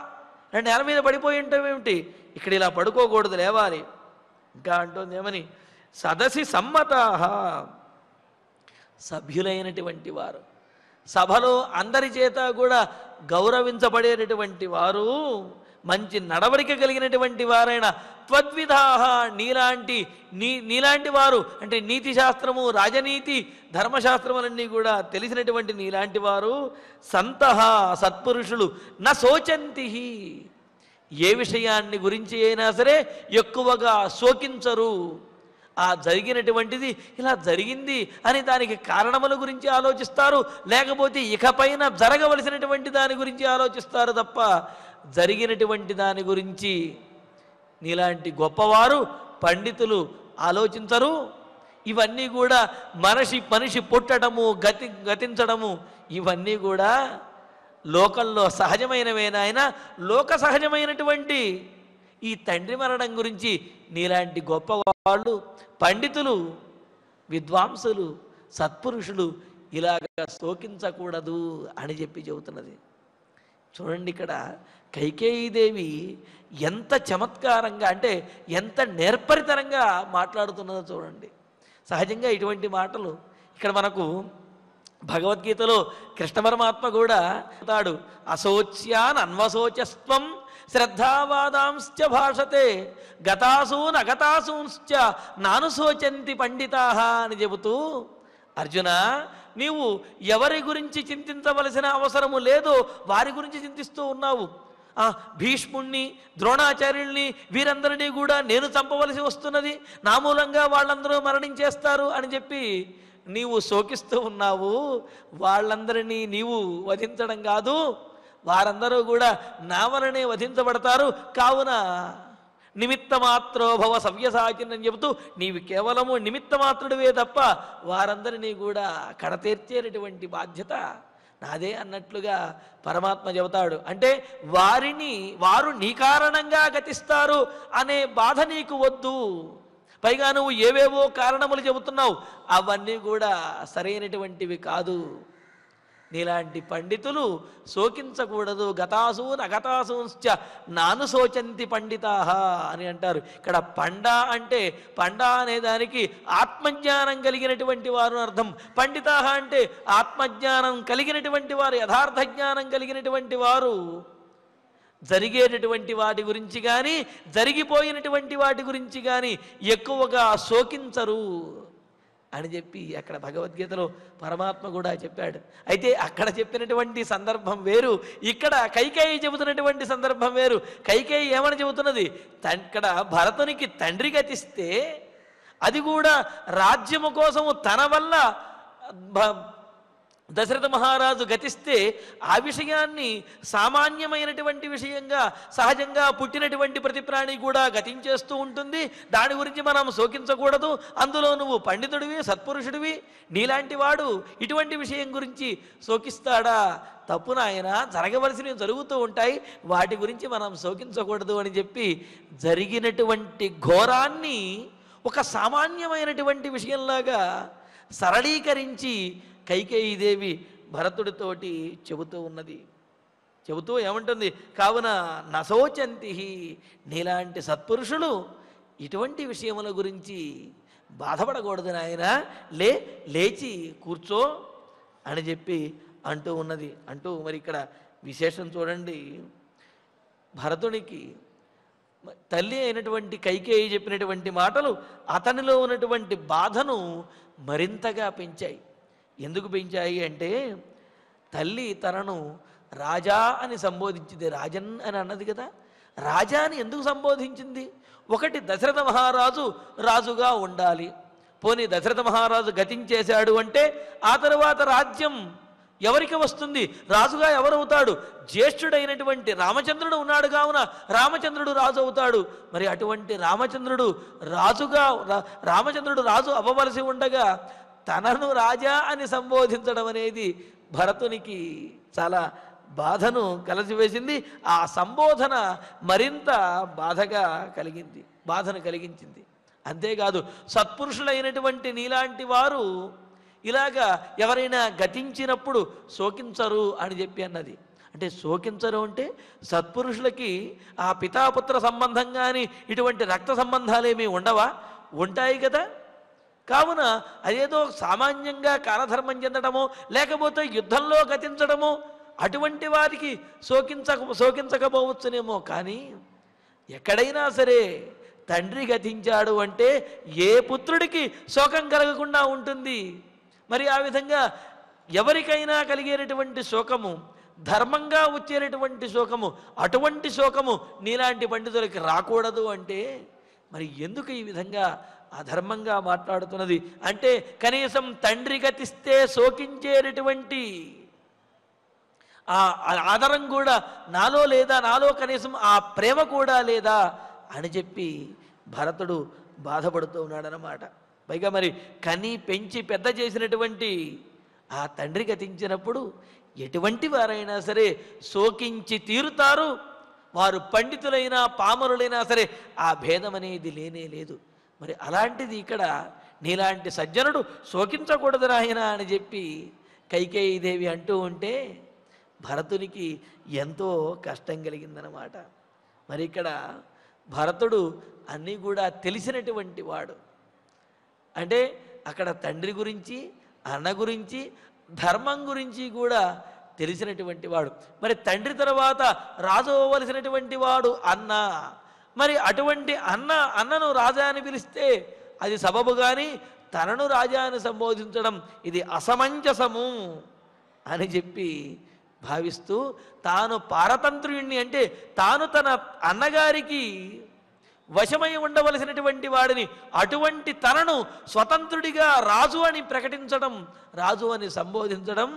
నేల మీద పడిపోయి ఉంటావేమిటి, ఇక్కడ ఇలా పడుకోకూడదు లేవాలి. ఇంకా అంటుంది ఏమని, సదసి సమ్మతాః సభ్యులైనటువంటి వారు సభలో అందరి చేత కూడా గౌరవించబడేటటువంటి వారు, మంచి నడవడిక కలిగినటువంటి వారైన త్వద్విధాహ, నీలాంటి వారు అంటే నీతి శాస్త్రము, రాజనీతి, ధర్మశాస్త్రములన్నీ కూడా తెలిసినటువంటి నీలాంటి వారు సంతః సత్పురుషులు న శోచంతి, ఏ విషయాన్ని గురించి అయినా సరే ఎక్కువగా శోకించరు. ఆ జరిగినటువంటిది ఇలా జరిగింది అని దానికి కారణముల గురించి ఆలోచిస్తారు, లేకపోతే ఇకపైన జరగవలసినటువంటి దాని గురించి ఆలోచిస్తారు తప్ప జరిగినటువంటి దాని గురించి నీలాంటి గొప్పవారు పండితులు ఆలోచించరు. ఇవన్నీ కూడా మనిషి పుట్టడము, గతించడము ఇవన్నీ కూడా లోకంలో సహజమైనవేనాయన. లోక సహజమైనటువంటి ఈ తండ్రి మరణం గురించి నీలాంటి గొప్పవాళ్ళు, పండితులు, విద్వాంసులు, సత్పురుషులు ఇలాగ శోకించకూడదు అని చెప్పి చెబుతున్నది. చూడండి, ఇక్కడ కైకేయీదేవి ఎంత చమత్కారంగా అంటే ఎంత నేర్పరితనంగా మాట్లాడుతున్నదో చూడండి. సహజంగా ఇటువంటి మాటలు ఇక్కడ మనకు భగవద్గీతలో కృష్ణ పరమాత్మ కూడా చెబుతాడు. అశోచ్యాన్ అన్వశోచస్త్వం శ్రద్ధావాదాంశ్చ భాషతే గతాసూన్ అగతాసూంశ్చ నానుశోచంతి పండితాః అని చెబుతూ, అర్జున నీవు ఎవరి గురించి చింతించవలసిన అవసరము లేదో వారి గురించి చింతిస్తూ ఉన్నావు. భీష్ముణ్ణి, ద్రోణాచార్యుల్ని వీరందరినీ కూడా నేను చంపవలసి వస్తున్నది, నా మూలంగా వాళ్ళందరూ మరణించేస్తారు అని చెప్పి నీవు శోకిస్తూ ఉన్నావు. వాళ్ళందరినీ నీవు వధించడం కాదు, వారందరూ కూడా నా వలనే వధించబడతారు. కావున నిమిత్తమాత్రో భవ సవ్యసాచిన్ అని చెబుతూ నీవు కేవలము నిమిత్తమాత్రుడివే తప్ప వారందరినీ కూడా కడతీర్చేటటువంటి బాధ్యత నాదే అన్నట్లుగా పరమాత్మ చెబుతాడు. అంటే వారు నీ కారణంగా గతిస్తారు అనే బాధ నీకు వద్దు. పైగా నువ్వు ఏవేవో కారణములు చెబుతున్నావు, అవన్నీ కూడా సరైనటువంటివి కాదు. నీలాంటి పండితులు శోకించకూడదు. గతాసూన్ అగతాసూంశ్చ నాను శోచంతి పండితాః అని అంటారు. ఇక్కడ అంటే పండ అనే దానికి ఆత్మజ్ఞానం కలిగినటువంటి వారు అర్థం. పండితాః అంటే ఆత్మజ్ఞానం కలిగినటువంటి వారు, యథార్థ జ్ఞానం కలిగినటువంటి వారు జరిగేటటువంటి వాటి గురించి కానీ జరిగిపోయినటువంటి వాటి గురించి కానీ ఎక్కువగా శోకించరు అని చెప్పి అక్కడ భగవద్గీతలో పరమాత్మ కూడా చెప్పాడు. అయితే అక్కడ చెప్పినటువంటి సందర్భం వేరు, ఇక్కడ కైకేయి చెబుతున్నటువంటి సందర్భం వేరు. కైకేయి ఏమని చెబుతున్నది, ఇక్కడ భరతునికి తండ్రి గతిస్తే అది కూడా రాజ్యము కోసము తన వల్ల దశరథ మహారాజు గతిస్తే ఆ విషయాన్ని సామాన్యమైనటువంటి విషయంగా సహజంగా పుట్టినటువంటి ప్రతి ప్రాణి కూడా గతించేస్తూ ఉంటుంది. దాని గురించి మనం శోకించకూడదు. అందులో నువ్వు పండితుడివి, సత్పురుషుడివి, నీలాంటి వాడు ఇటువంటి విషయం గురించి శోకిస్తాడా? తప్పు నాయన, జరగవలసినవి జరుగుతూ ఉంటాయి, వాటి గురించి మనం శోకించకూడదు అని చెప్పి జరిగినటువంటి ఘోరాన్ని ఒక సామాన్యమైనటువంటి విషయంలాగా సరళీకరించి కైకేయీదేవి భరతుడితోటి చెబుతూ ఉన్నది. చెబుతూ ఏమంటుంది, కావున నశోచంతి, నీలాంటి సత్పురుషులు ఇటువంటి విషయముల గురించి బాధపడకూడదు నాయన, లేచి కూర్చో అని చెప్పి అంటూ ఉన్నది. అంటూ మరి ఇక్కడ విశేషం చూడండి, భరతునికి తల్లి అయినటువంటి కైకేయి చెప్పినటువంటి మాటలు అతనిలో ఉన్నటువంటి బాధను మరింతగా పెంచాయి. ఎందుకు పెంచాయి అంటే, తల్లి తనను రాజా అని సంబోధించింది, రాజన్ అని అన్నది కదా. రాజా అని ఎందుకు సంబోధించింది? ఒకటి, దశరథ మహారాజు రాజుగా ఉండాలి. పోనీ దశరథ మహారాజు గతించేశాడు అంటే ఆ తరువాత రాజ్యం ఎవరికి వస్తుంది? రాజుగా ఎవరవుతాడు? జ్యేష్ఠుడైనటువంటి రామచంద్రుడు ఉన్నాడు కావున రామచంద్రుడు రాజు అవుతాడు. మరి అటువంటి రామచంద్రుడు రాజు అవ్వవలసి ఉండగా తనను రాజా అని సంబోధించడం అనేది భరతునికి చాలా బాధను కలసివేసింది. ఆ సంబోధన మరింత బాధను కలిగించింది. అంతేకాదు, సత్పురుషులైనటువంటి నీలాంటి వారు ఇలాగా ఎవరైనా గతించినప్పుడు శోకించరు అని చెప్పి అన్నది. అంటే శోకించరు అంటే సత్పురుషులకి ఆ పితాపుత్ర సంబంధం కానీ ఇటువంటి రక్త సంబంధాలేమీ ఉండవా? ఉంటాయి కదా. కావున అదేదో సామాన్యంగా కాలధర్మం చెందడమో లేకపోతే యుద్ధంలో గతించడమో అటువంటి వారికి శోకించకపోవచ్చునేమో, కానీ ఎక్కడైనా సరే తండ్రి గతించాడు అంటే ఏ పుత్రుడికి శోకం కలగకుండా ఉంటుంది? మరి ఆ విధంగా ఎవరికైనా కలిగేటటువంటి శోకము ధర్మంగా వచ్చేటటువంటి శోకము, అటువంటి శోకము నీలాంటి పండితులకి రాకూడదు అంటే మరి ఎందుకు ఈ విధంగా అధర్మంగా మాట్లాడుతున్నది? అంటే కనీసం తండ్రి గతిస్తే శోకించేటటువంటి ఆ ఆదరం కూడా నాలో లేదా, నాలో కనీసం ఆ ప్రేమ కూడా లేదా అని చెప్పి భరతుడు బాధపడుతూ ఉన్నాడనమాట. పైగా మరి కని పెంచి పెద్ద చేసినటువంటి ఆ తండ్రి గతించినప్పుడు ఎటువంటి వారైనా సరే శోకించి తీరుతారు. వారు పండితులైనా పామరులైనా సరే ఆ భేదం అనేది లేనే లేదు. మరి అలాంటిది ఇక్కడ నీలాంటి సజ్జనుడు శోకించకూడదు నాయన అని చెప్పి కైకేయీదేవి అంటూ ఉంటే భరతునికి ఎంతో కష్టం కలిగిందనమాట. మరి ఇక్కడ భరతుడు అన్నీ కూడా తెలిసినటువంటి వాడు. అంటే అక్కడ తండ్రి గురించి, అన్న గురించి, ధర్మం గురించి కూడా తెలిసినటువంటి వాడు. మరి తండ్రి తర్వాత రాజు అవ్వవలసినటువంటి వాడు అన్న. మరి అటువంటి అన్నను రాజా అని పిలిస్తే అది సబబు, కానీ తనను రాజా అని సంబోధించడం ఇది అసమంజసము అని చెప్పి భావిస్తూ తాను పారతంత్రుణ్ణి, అంటే తాను తన అన్నగారికి వశమై ఉండవలసినటువంటి వాడిని, అటువంటి తనను స్వతంత్రుడిగా రాజు అని ప్రకటించడం, రాజు అని సంబోధించడం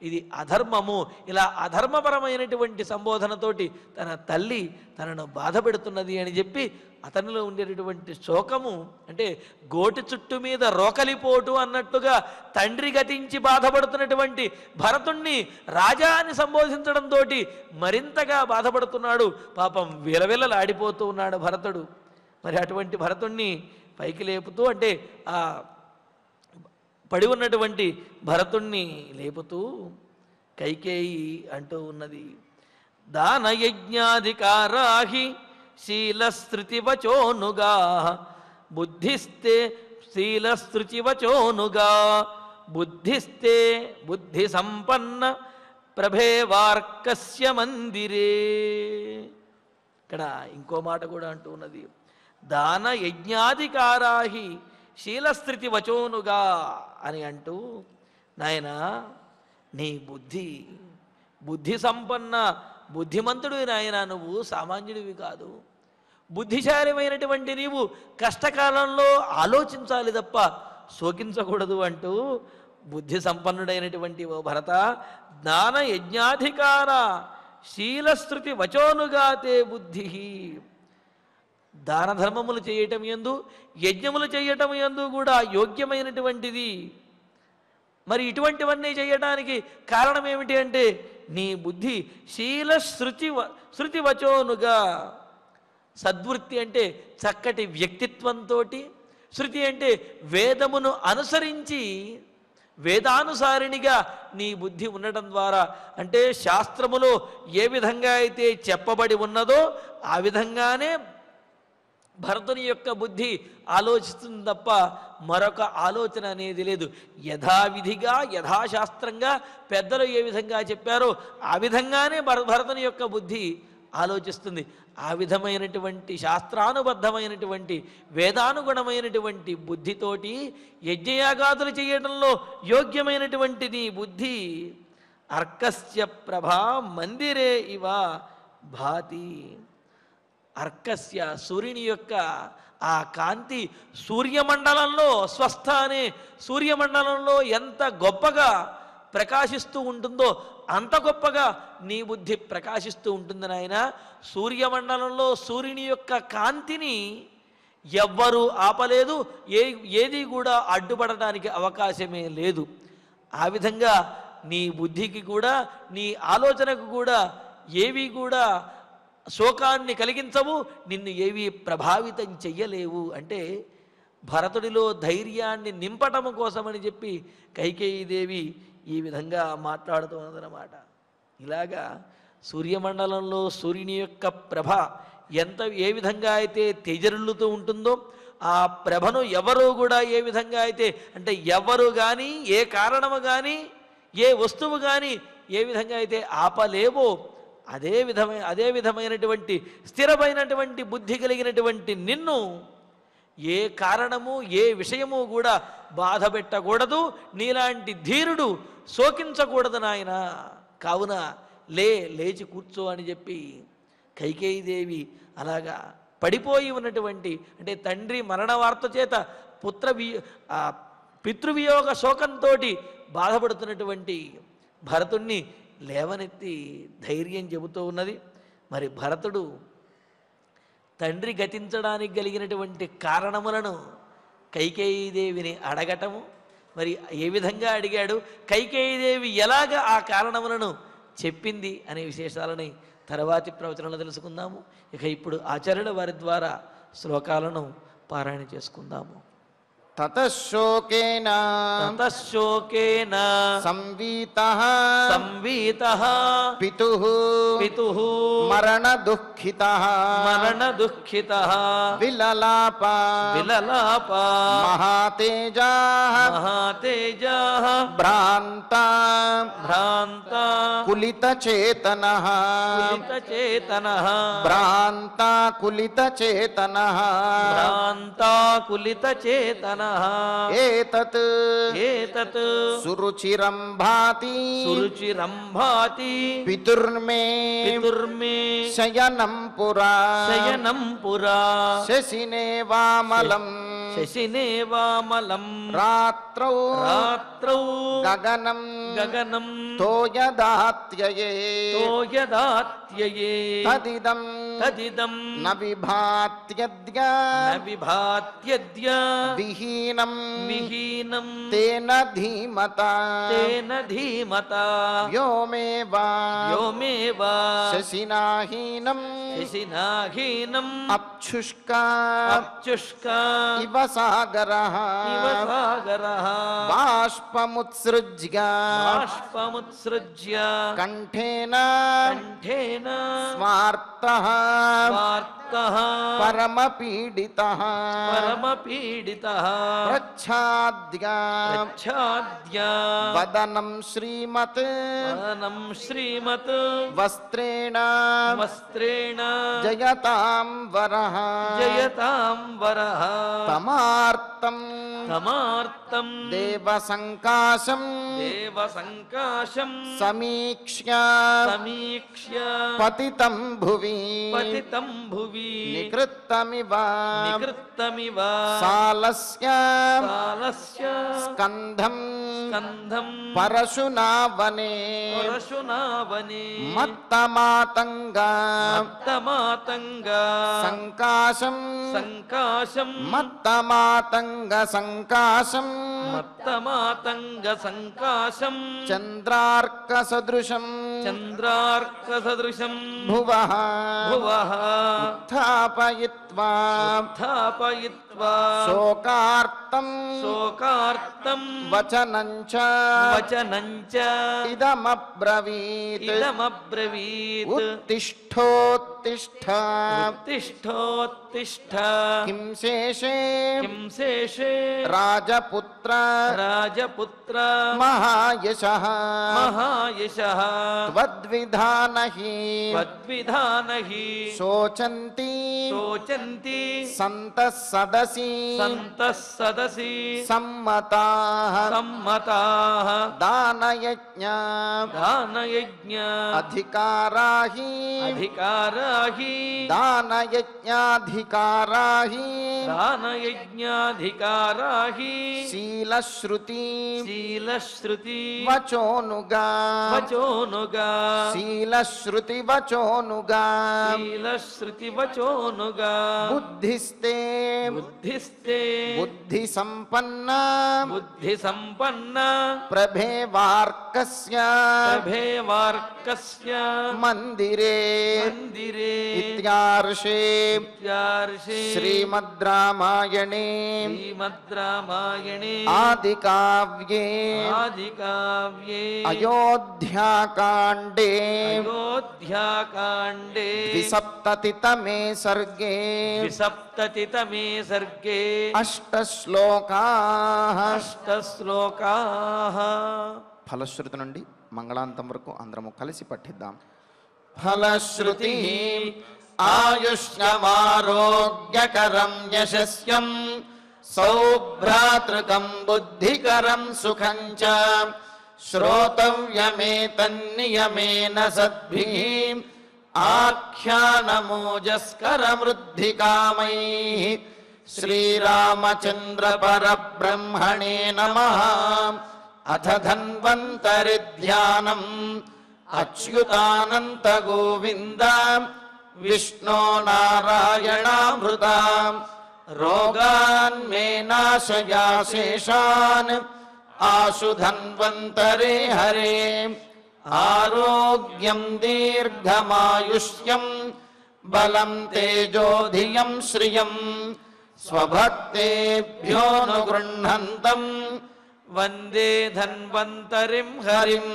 ఇది అధర్మము. ఇలా అధర్మపరమైనటువంటి సంబోధనతోటి తన తల్లి తనను బాధ పెడుతున్నది అని చెప్పి అతనిలో ఉండేటటువంటి శోకము, అంటే గోటి చుట్టు మీద రోకలిపోటు అన్నట్టుగా తండ్రి గతించి బాధపడుతున్నటువంటి భరతుణ్ణి రాజా అని సంబోధించడంతో మరింతగా బాధపడుతున్నాడు. పాపం విలవిలలాడిపోతూ ఉన్నాడు భరతుడు. మరి అటువంటి భరతుణ్ణి పైకి లేపుతూ, అంటే ఆ పడి ఉన్నటువంటి భరతుణ్ణి లేపుతూ కైకేయి అంటూ ఉన్నది, దానయజ్ఞాధికారాహి శీలస్త్రుతివచోనుగా బుద్ధిస్తే శీలస్త్రుతివచోనుగా బుద్ధిస్తే బుద్ధి సంపన్న ప్రభేవార్కస్య మందిరే. ఇక్కడ ఇంకో మాట కూడా అంటూ ఉన్నది, దాన యజ్ఞాధికారాహి శీలస్థితి వచోనుగా అని అంటూ, నాయనా నీ బుద్ధి సంపన్న బుద్ధిమంతుడు నాయన, నువ్వు సామాన్యుడివి కాదు. బుద్ధిశాలిమైనటువంటి నీవు కష్టకాలంలో ఆలోచించాలి తప్ప శోకించకూడదు అంటూ బుద్ధి సంపన్నుడైనటువంటి ఓ భరత, జ్ఞాన యజ్ఞాధికార శీలశ్రుతి వచోనుగాతే బుద్ధి. దాన ధర్మములు చేయటం యందు, యజ్ఞములు చేయటం యందు కూడా యోగ్యమైనటువంటిది. మరి ఇటువంటివన్నీ చేయడానికి కారణం ఏమిటి అంటే నీ బుద్ధి శృతి వచోనుగా. సద్వృత్తి అంటే చక్కటి వ్యక్తిత్వంతో, శృతి అంటే వేదమును అనుసరించి వేదానుసారినిగా నీ బుద్ధి ఉండటం ద్వారా, అంటే శాస్త్రములో ఏ విధంగా అయితే చెప్పబడి ఉన్నదో ఆ విధంగానే భరతుని యొక్క బుద్ధి ఆలోచిస్తుంది తప్ప మరొక ఆలోచన అనేది లేదు. యథావిధిగా యథాశాస్త్రంగా పెద్దలు ఏ విధంగా చెప్పారో ఆ విధంగానే భరతుని యొక్క బుద్ధి ఆలోచిస్తుంది. ఆ విధమైనటువంటి శాస్త్రానుబద్ధమైనటువంటి వేదానుగుణమైనటువంటి బుద్ధితోటి యజ్ఞయాగాదులు చేయడంలో యోగ్యమైనటువంటి నీ బుద్ధి అర్కస్య ప్రభా మందిరే ఇవ భాతి. అర్కస్య సూర్యుని యొక్క ఆ కాంతి సూర్యమండలంలో, స్వస్థ అనే సూర్యమండలంలో ఎంత గొప్పగా ప్రకాశిస్తూ ఉంటుందో అంత గొప్పగా నీ బుద్ధి ప్రకాశిస్తూ ఉంటుంది నాయన. సూర్యమండలంలో సూర్యుని యొక్క కాంతిని ఎవ్వరూ ఆపలేదు, ఏది కూడా అడ్డుపడటానికి అవకాశమే లేదు. ఆ విధంగా నీ బుద్ధికి కూడా నీ ఆలోచనకు కూడా ఏవి కూడా శోకాన్ని కలిగించవు, నిన్ను ఏవి ప్రభావితం చెయ్యలేవు. అంటే భరతుడిలో ధైర్యాన్ని నింపటం కోసమని చెప్పి కైకేయీదేవి ఈ విధంగా మాట్లాడుతున్నదన్నమాట. ఇలాగా సూర్యమండలంలో సూర్యుని యొక్క ప్రభ ఏ విధంగా అయితే తేజరిల్లుతూ ఉంటుందో, ఆ ప్రభను ఎవరు కూడా ఏ విధంగా అయితే అంటే ఎవరు కానీ ఏ కారణము కానీ ఏ వస్తువు కానీ ఏ విధంగా అయితే ఆపలేవో అదే విధమైనటువంటి స్థిరమైనటువంటి బుద్ధి కలిగినటువంటి నిన్ను ఏ కారణము ఏ విషయము కూడా బాధ పెట్టకూడదు, నీలాంటి ధీరుడు శోకించకూడదు నాయన. కావున లేచి కూర్చో అని చెప్పి కైకేయీదేవి అలాగా పడిపోయి ఉన్నటువంటి అంటే తండ్రి మరణ వార్త చేత పితృవియోగ శోకంతో బాధపడుతున్నటువంటి భరతుణ్ణి లేవనెత్తి ధైర్యం చెబుతూ ఉన్నది. మరి భరతుడు తండ్రి గతించడానికి కలిగినటువంటి కారణములను కైకేయీదేవిని అడగటము, మరి ఏ విధంగా అడిగాడు, కైకేయీదేవి ఎలాగ ఆ కారణములను చెప్పింది అనే విశేషాలని తర్వాతి ప్రవచనంలో తెలుసుకుందాము. ఇక ఇప్పుడు ఆచార్యుల వారి ద్వారా శ్లోకాలను పారాయణ చేసుకుందాము. తతశోకేన సంవీతః పితుః మరణ దుఃఖితః విలలాప మహాతేజాః భ్రాంత కులితచేతనః భ్రాంత కులితచేతనః ఏతత్ సురుచిరం భాతి పితుర్మే శయనం పురా శశినేవామలం రాత్రౌ గగనం తోయదాత్యయే తదిదం న విభాత్యద్య విహీనం తేన ధీమతా వ్యోమేవా శశినాహీనం అప్యుష్కా ఇవ సాగరః బాష్పముత్సృజ్య కంఠేన స్మార్తః పరమపీడితః ప్రచ్ఛాద్య వదనం శ్రీమత్ వస్త్రేణ జయతాం వరః తమార్తం దేవసంకాశం సమీక్ష్య పతితం భువి నికృత్తమివ సాలస్య స్కంధం పరశునావనే మత్తమాతంగా సంకాశం మత్తమాతంగ సంకాశం చంద్రార్క సదృశం భువః ఉత్థాపయిత్వా శోకార్తం వచనంచ ఇదమబ్రవీత్ ఉత్తిష్ఠోత్తిష్ఠ కిం శేషే రాజపుత్ర మహాయశః త్వద్విధానహి శోచంతి సంతః సదసి సమ్మతాః దానయజ్ఞ అధికారాహి దానయజ్ఞాధికారాహి శీలశ్రుతి వచోనుగా బుద్ధిస్తే బుద్ధి సంపన్న ప్రభేవార్కస్య మందిరే ఇత్యార్షే ఇత్యార్షే శ్రీమద్ రామాయణే ఆదికావ్యే అయోధ్యాకాండే ద్విసప్తతితమే సర్గే అష్టశ్లోకాః. ఫలశ్రుతి నుండి మంగళాంతం వరకు అందరము కలిసి పఠిద్దాం. ఫలశ్రుతి ఆయుష్యమారోగ్యకరం యశస్యం సౌభ్రాతృకం బుద్ధికరం సుఖం చ శ్రోతవ్యమేతన్నియమేన సద్భిః ఆఖ్యానమోజస్కరమృద్ధికామైః. శ్రీరామచంద్ర పరబ్రహ్మణే నమః. అథ ధన్వంతరి ధ్యానం అచ్యుతానంత గోవింద విష్ణో నారాయణామృత రోగాన్ మే నాశయా శేషాన్ ఆశు ధన్వంతరే హరే. ఆరోగ్యం దీర్ఘమాయుష్యం బలం తేజోధియం శ్రియం స్వభక్తేభ్యోనుగృహంతం వందే ధన్వంతరిం హరిం.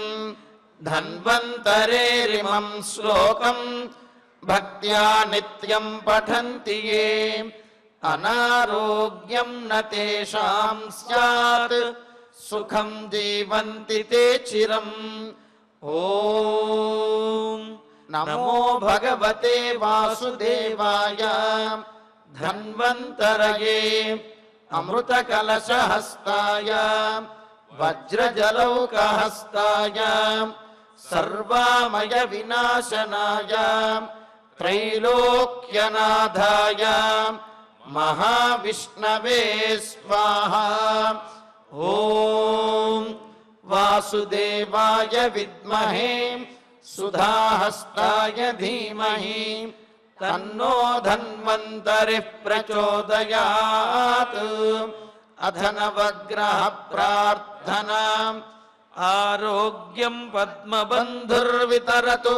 ధన్వంతరేరిమం శ్లోకం భక్త్యా నిత్యం పఠంతి యే అనారోగ్యం న తేషాం స్యాత్ సుఖం జీవంతి తే చిరం. ఓం నమో భగవతే వాసుదేవాయ ధన్వంతరయే అమృతకలశహస్తాయ వజ్రజలౌకహస్తాయ సర్వామయ వినాశనాయ త్రైలోక్యనాథాయ మహావిష్ణవే స్వాహా. ఓం వాసుదేవాయ విద్మహే సుధాహస్తాయ ధీమహి తన్నో ధన్వంతరిః ప్రచోదయాత్. అథ నవగ్రహ ప్రార్థనా. ఆరోగ్యం పద్మబంధుర్వితరతు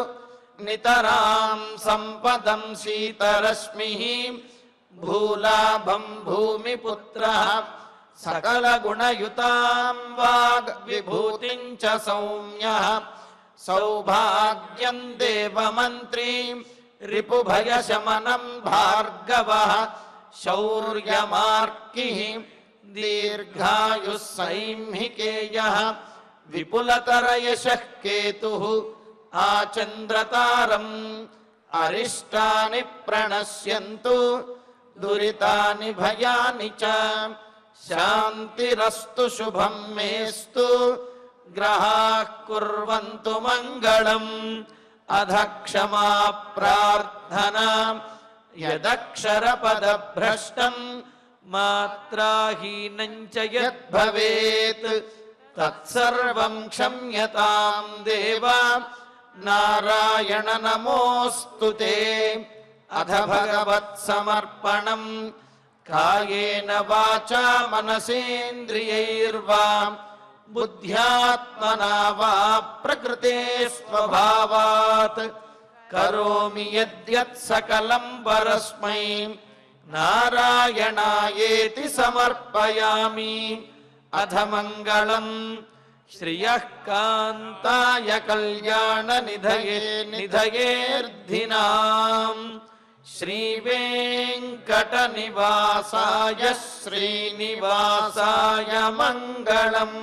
నితరాం సంపదం శీతరశ్మిః భూలాభం భూమిపుత్రః సకలగుణయుతాం వాగ్ విభూతిం చ సౌమ్యః సౌభాగ్యం దేవమంత్రీం రిపుభయశమనం భార్గవః శౌర్యమార్కిః దీర్ఘాయుః సైంహికేయః విపులతరయశః కేతుః ఆచంద్రతారం. అరిష్టాని ప్రణశ్యంతు దురితాని భయాని చ శాంతిరస్తు శుభం మేస్తు గ్రహాః కుర్వంతు మంగళం. అధ క్షమా ప్రార్థనా యదక్షరపదభ్రష్టం మాత్రాహీనం చ యద్భవేత్ తత్సర్వం క్షమ్యతాం దేవ నారాయణ నమోऽస్తు తే. అథ భగవత్సమర్పణం కాయేన వాచా మనసేంద్రియైర్వా బుద్ధ్యాత్మనా వా ప్రకృతే స్వభావాత్ కరోమి యద్యత్ సకలం పరస్మై నారాయణాయేతి సమర్పయామి. అథ మంగళం శ్రియః కాంతాయ కళ్యాణ నిధయేర్ధినాం శ్రీవేంకటనివాసాయ శ్రీనివాసాయ మంగళం.